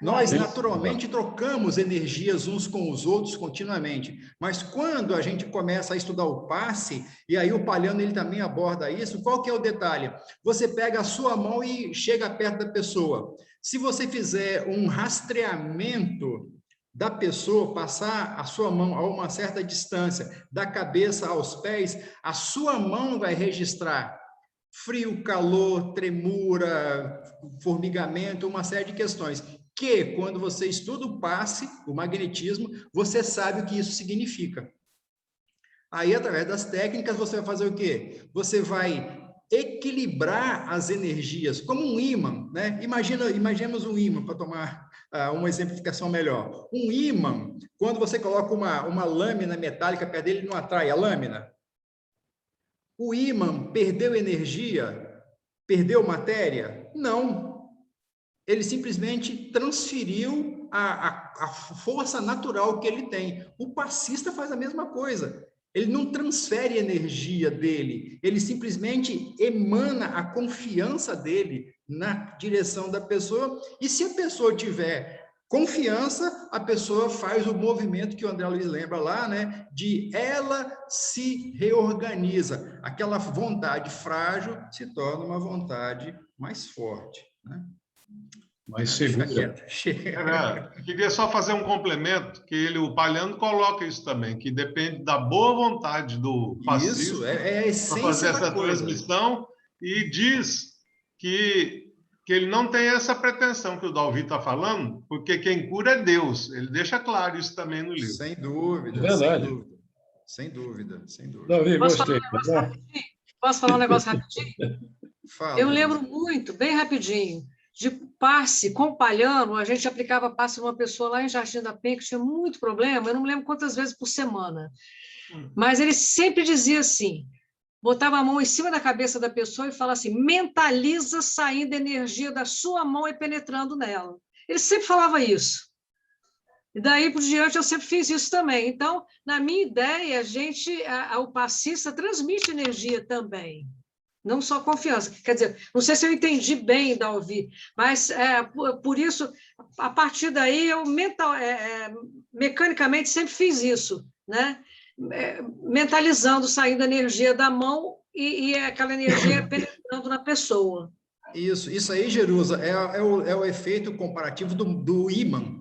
Nós, naturalmente, trocamos energias uns com os outros continuamente, mas quando a gente começa a estudar o passe, e aí o Palhano ele também aborda isso, qual que é o detalhe? Você pega a sua mão e chega perto da pessoa. Se você fizer um rastreamento da pessoa, passar a sua mão a uma certa distância, da cabeça aos pés, a sua mão vai registrar frio, calor, tremura, formigamento, uma série de questões. que, quando você estuda o passe, o magnetismo, você sabe o que isso significa. Aí, através das técnicas, você vai fazer o quê? Você vai equilibrar as energias, como um ímã, né? Imaginemos um ímã, para tomar uma exemplificação melhor. Um ímã, quando você coloca uma lâmina metálica perto dele, ele não atrai a lâmina? O ímã perdeu energia? Perdeu matéria? Não. Ele simplesmente transferiu a força natural que ele tem. O passista faz a mesma coisa. Ele não transfere energia dele, ele simplesmente emana a confiança dele na direção da pessoa, e se a pessoa tiver confiança, a pessoa faz o movimento que o André Luiz lembra lá, né? De ela se reorganiza. Aquela vontade frágil se torna uma vontade mais forte, né? Mais segura. Queria só fazer um complemento, que o Palhano coloca isso também, que depende da boa vontade do passista. Isso, é a essência para fazer essa da coisa. transmissão, e diz que ele não tem essa pretensão que o Dalvi está falando, porque quem cura é Deus. Ele deixa claro isso também no livro. Sem dúvida, é verdade. Sem dúvida, sem dúvida. Dalvi, gostei. Posso falar um negócio rapidinho? Fala. Eu lembro muito, bem rapidinho, de passe com Palhano. A gente aplicava passe numa pessoa lá em Jardim da Penha que tinha muito problema, eu não me lembro quantas vezes por semana, mas ele sempre dizia assim, botava a mão em cima da cabeça da pessoa e falava assim, mentaliza saindo a energia da sua mão e penetrando nela. Ele sempre falava isso. E daí por diante eu sempre fiz isso também. Então, na minha ideia, o passista transmite energia também. Não só confiança. Quer dizer, não sei se eu entendi bem, Dalvi, mas por isso, a partir daí, eu mecanicamente sempre fiz isso, né? Mentalizando, saindo a energia da mão e aquela energia penetrando na pessoa. Isso aí, Jerusa, é o efeito comparativo do ímã.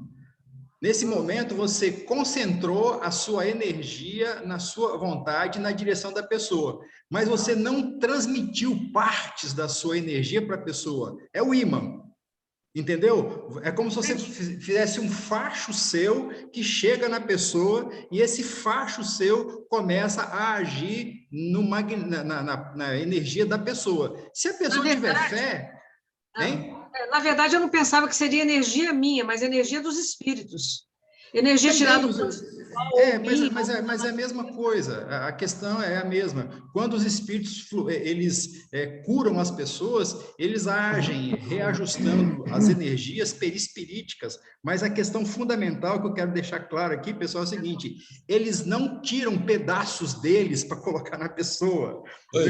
Nesse momento, você concentrou a sua energia na sua vontade, na direção da pessoa, mas você não transmitiu partes da sua energia para a pessoa. É o ímã, entendeu? É como se você fizesse um facho seu que chega na pessoa e esse facho seu começa a agir na energia da pessoa. Se a pessoa tiver fé... Hein? Na verdade, eu não pensava que seria energia minha, mas energia dos espíritos. Energia tirada do... Mas é a mesma coisa, a questão é a mesma. Quando os espíritos eles curam as pessoas, eles agem reajustando as energias perispiríticas, mas a questão fundamental que eu quero deixar claro aqui, pessoal, é o seguinte, eles não tiram pedaços deles para colocar na pessoa,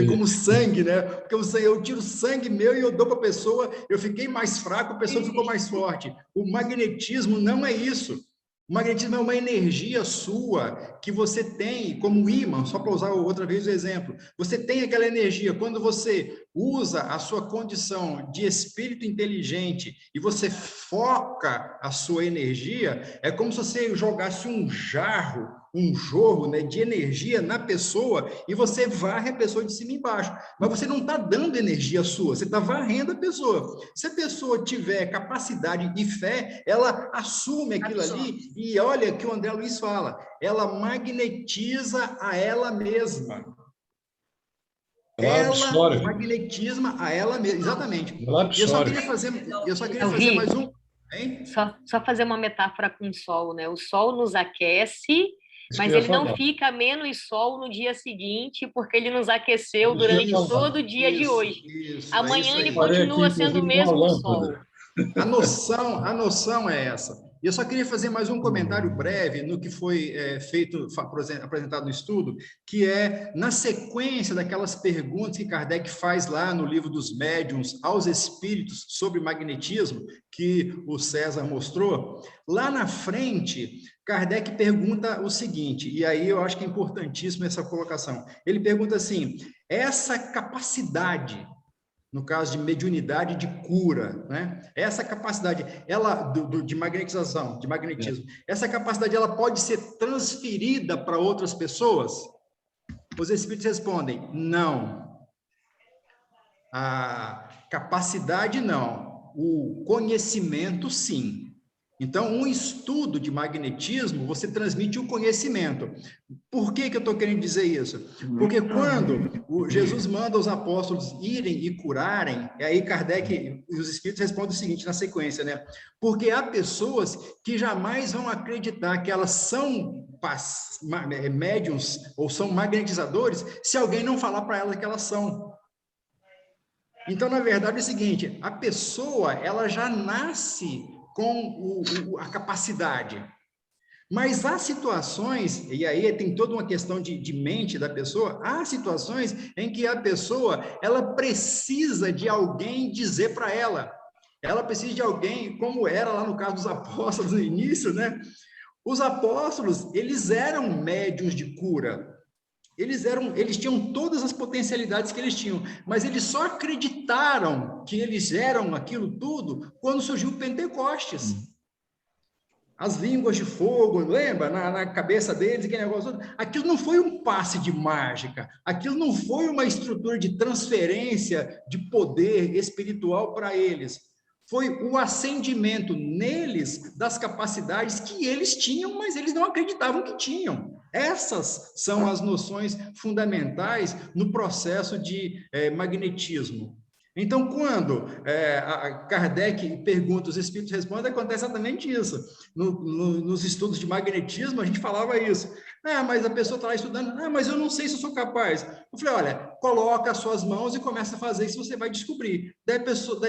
como sangue, né? Porque eu tiro sangue meu e eu dou para a pessoa, eu fiquei mais fraco, a pessoa ficou mais forte. O magnetismo não é isso. O magnetismo é uma energia sua que você tem como ímã, só para usar outra vez o exemplo. Você tem aquela energia, quando você usa a sua condição de espírito inteligente e você foca a sua energia, é como se você jogasse um jorro, né, de energia na pessoa e você varre a pessoa de cima e embaixo. Mas você não está dando energia sua, você está varrendo a pessoa. Se a pessoa tiver capacidade e fé, ela assume aquilo ali e olha que o André Luiz fala, ela magnetiza a ela mesma. Ela magnetiza a ela mesma, exatamente. Eu só queria fazer mais um... Hein? Só fazer uma metáfora com o sol, né? O sol nos aquece, mas ele não fica menos sol no dia seguinte, porque ele nos aqueceu durante todo o dia de hoje. Amanhã ele continua sendo o mesmo sol. A noção é essa. E eu só queria fazer mais um comentário breve no que foi apresentado no estudo, que é na sequência daquelas perguntas que Kardec faz lá no livro dos médiuns aos espíritos sobre magnetismo, que o César mostrou, lá na frente, Kardec pergunta o seguinte, e aí eu acho que é importantíssimo essa colocação. Ele pergunta assim, essa capacidade, no caso de mediunidade de cura, né? Essa capacidade, de magnetização, de magnetismo, essa capacidade, ela pode ser transferida para outras pessoas? Os espíritos respondem, não. A capacidade, não. O conhecimento, sim. Então, um estudo de magnetismo, você transmite o conhecimento. Por que eu estou querendo dizer isso? Porque quando Jesus manda os apóstolos irem e curarem, e aí Kardec e os espíritos respondem o seguinte na sequência, né? Porque há pessoas que jamais vão acreditar que elas são médiums ou são magnetizadores se alguém não falar para elas que elas são. Então, na verdade, é o seguinte, a pessoa, ela já nasce com a capacidade. Mas há situações, e aí tem toda uma questão de mente da pessoa, há situações em que a pessoa, ela precisa de alguém dizer para ela. Ela precisa de alguém, como era lá no caso dos apóstolos no início, né? Os apóstolos, eles eram médiuns de cura. Eles tinham todas as potencialidades que eles tinham, mas eles só acreditaram que eles eram aquilo tudo quando surgiu o Pentecostes. As línguas de fogo, lembra? Na cabeça deles, aquele negócio todo. Aquilo não foi um passe de mágica, aquilo não foi uma estrutura de transferência de poder espiritual para eles. Foi o acendimento neles das capacidades que eles tinham, mas eles não acreditavam que tinham. Essas são as noções fundamentais no processo de magnetismo. Então, quando a Kardec pergunta, os espíritos respondem, acontece exatamente isso. Nos estudos de magnetismo, a gente falava isso. Mas a pessoa está lá estudando, mas eu não sei se eu sou capaz. Eu falei, olha, coloca as suas mãos e começa a fazer isso, você vai descobrir. Daí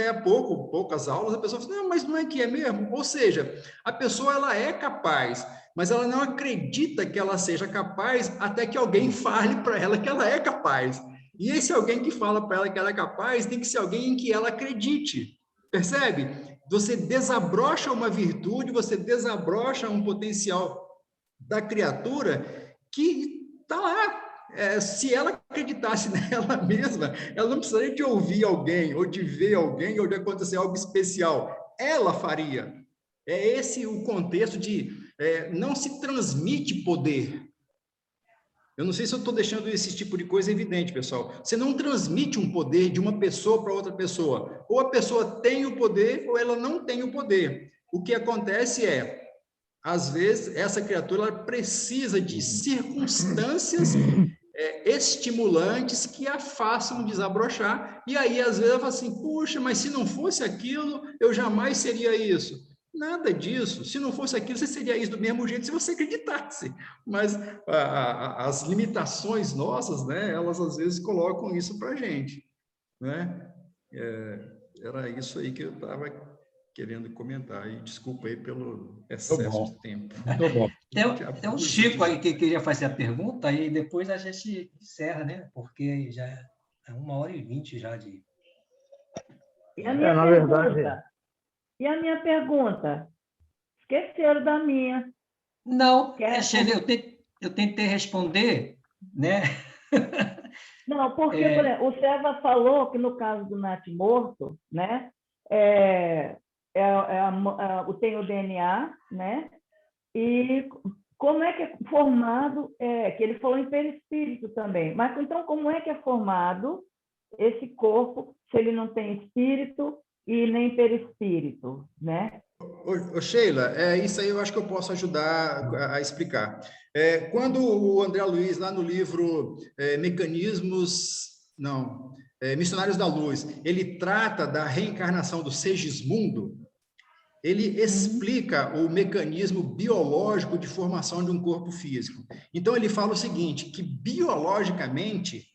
a poucas aulas, a pessoa fala, mas não é que é mesmo? Ou seja, a pessoa ela é capaz, mas ela não acredita que ela seja capaz até que alguém fale para ela que ela é capaz. E esse alguém que fala para ela que ela é capaz tem que ser alguém em que ela acredite. Percebe? Você desabrocha uma virtude, você desabrocha um potencial da criatura que está lá. Se ela acreditasse nela mesma, ela não precisaria de ouvir alguém, ou de ver alguém, ou de acontecer algo especial. Ela faria. É esse o contexto de não se transmite poder. Eu não sei se eu estou deixando esse tipo de coisa evidente, pessoal. Você não transmite um poder de uma pessoa para outra pessoa. Ou a pessoa tem o poder, ou ela não tem o poder. O que acontece às vezes, essa criatura ela precisa de circunstâncias estimulantes que a façam desabrochar. E aí, às vezes, ela fala assim, puxa, mas se não fosse aquilo, eu jamais seria isso. Nada disso. Se não fosse aquilo, você seria isso do mesmo jeito se você acreditasse. Mas as limitações nossas, né, elas às vezes colocam isso para a gente. Né? Era isso aí que eu estava querendo comentar. E desculpa aí pelo excesso de tempo. Muito bom. Tem um Chico aí que queria fazer a pergunta e depois a gente encerra, né? Porque já é 1h20 já de... E a minha pergunta? E a minha pergunta? Esqueceram da minha. Não, Sheila, eu tentei responder, né? Não, porque por exemplo, o César falou que no caso do natimorto, né, tem o DNA, né? E como é que é formado, que ele falou em perispírito também, mas então como é que é formado esse corpo se ele não tem espírito e nem perispírito, né? Sheila, isso aí eu acho que eu posso ajudar a explicar. Quando o André Luiz, lá no livro Missionários da Luz, ele trata da reencarnação do Segismundo, ele explica o mecanismo biológico de formação de um corpo físico. Então, ele fala o seguinte, que biologicamente,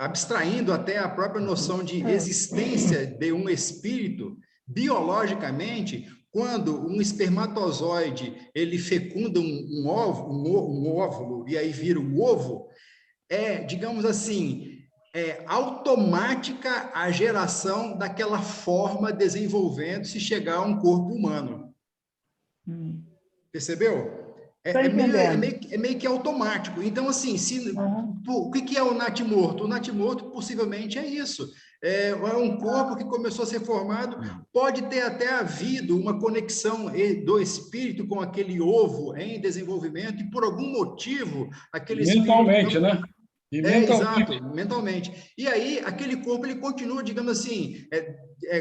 abstraindo até a própria noção de existência de um espírito, biologicamente, quando um espermatozoide ele fecunda um óvulo e aí vira um ovo, digamos assim, automática a geração daquela forma desenvolvendo se chegar a um corpo humano. Percebeu? É meio que automático. Então, assim, o que é o natimorto? O natimorto, possivelmente, é isso. É um corpo que começou a ser formado, pode ter até havido uma conexão do espírito com aquele ovo em desenvolvimento, e por algum motivo, aquele mentalmente, espírito... né? E exato, mentalmente. E aí, aquele corpo, ele continua, digamos assim,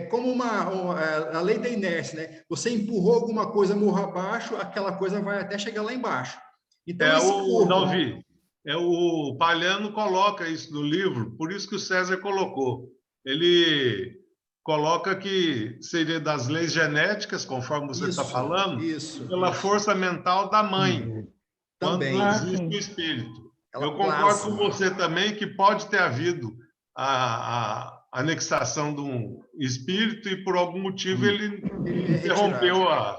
como a lei da inércia, né? Você empurrou alguma coisa morro abaixo, aquela coisa vai até chegar lá embaixo. Então, esse corpo... Davi, o Palhano coloca isso no livro, por isso que o César colocou. Ele coloca que seria das leis genéticas, conforme você está falando, pela força mental da mãe, quando existe o espírito. Eu concordo com você também que pode ter havido a anexação de um espírito e, por algum motivo, ele interrompeu a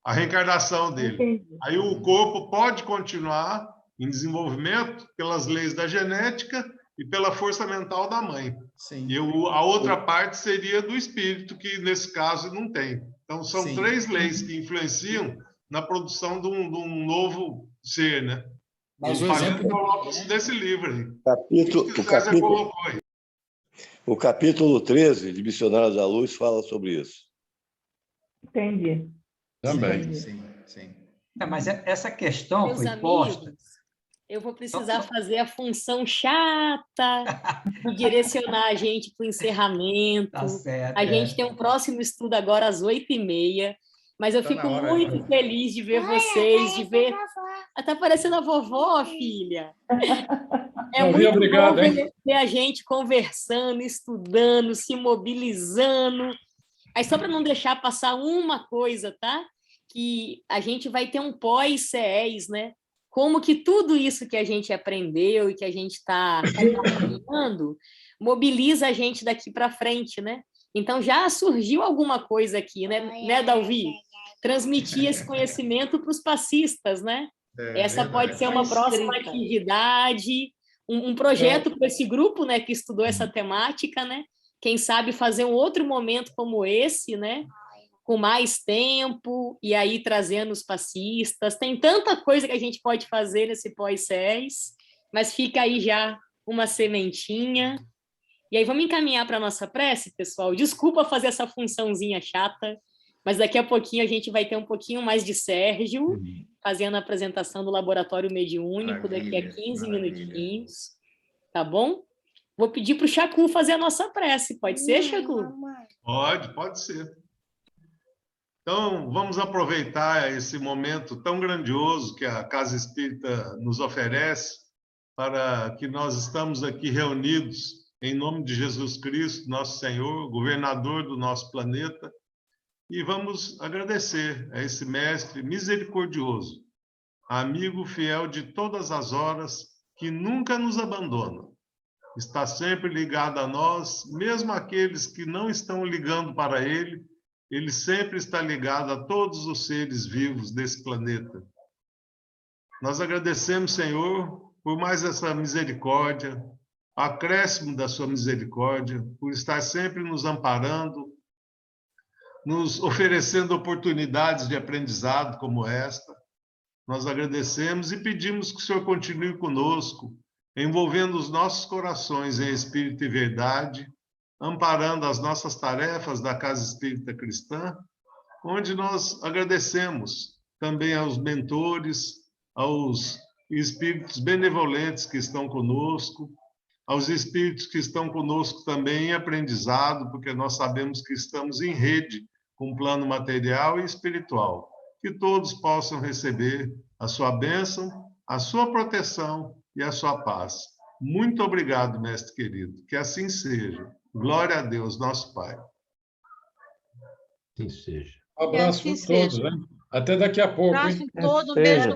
reencarnação dele. Aí o corpo pode continuar em desenvolvimento pelas leis da genética e pela força mental da mãe. E a outra parte seria do espírito, que nesse caso não tem. Então, são 3 leis que influenciam na produção de um novo ser, né? Mas o exemplo coloca isso desse livro aí. O capítulo 13 de Missionários da Luz fala sobre isso. Entendi. Também. Sim. Mas essa questão Meus foi posta... amigos, eu vou precisar fazer a função chata de direcionar a gente para o encerramento. Tá certo, a gente tem um próximo estudo agora às 8h30, mas eu fico muito feliz de ver vocês, de ver... Está parecendo a vovó, filha. É muito obrigado, bom ver a gente conversando, estudando, se mobilizando. Aí, só para não deixar passar uma coisa, tá? Que a gente vai ter um pós-CES, né? Como que tudo isso que a gente aprendeu e que a gente está compartilhando mobiliza a gente daqui para frente, né? Então, já surgiu alguma coisa aqui, né, Dalvi? Transmitir esse conhecimento para os passistas, né? Essa pode ser uma próxima atividade, um projeto para esse grupo, né, que estudou essa temática, né? Quem sabe fazer um outro momento como esse, né? Com mais tempo, e aí trazendo os passistas. Tem tanta coisa que a gente pode fazer nesse pós-CES, mas fica aí já uma sementinha. E aí vamos encaminhar para a nossa prece, pessoal. Desculpa fazer essa funçãozinha chata, mas daqui a pouquinho a gente vai ter um pouquinho mais de Sérgio, fazendo a apresentação do Laboratório Mediúnico, daqui a 15 minutinhos. Tá bom? Vou pedir para o Chacu fazer a nossa prece. Pode ser, Chacu? Pode ser. Então, vamos aproveitar esse momento tão grandioso que a Casa Espírita nos oferece, para que nós estamos aqui reunidos em nome de Jesus Cristo, nosso Senhor, governador do nosso planeta, e vamos agradecer a esse mestre misericordioso, amigo fiel de todas as horas, que nunca nos abandona. Está sempre ligado a nós, mesmo aqueles que não estão ligando para ele, ele sempre está ligado a todos os seres vivos desse planeta. Nós agradecemos, Senhor, por mais essa misericórdia, acréscimo da sua misericórdia, por estar sempre nos amparando, nos oferecendo oportunidades de aprendizado como esta. Nós agradecemos e pedimos que o Senhor continue conosco, envolvendo os nossos corações em espírito e verdade, amparando as nossas tarefas da Casa Espírita Cristã, onde nós agradecemos também aos mentores, aos espíritos benevolentes que estão conosco, aos espíritos que estão conosco também em aprendizado, porque nós sabemos que estamos em rede com o plano material e espiritual. Que todos possam receber a sua bênção, a sua proteção e a sua paz. Muito obrigado, mestre querido. Que assim seja. Glória a Deus, nosso Pai. Assim seja. Um abraço para todos, né? Até daqui a pouco, hein? Abraço em todo, um beijo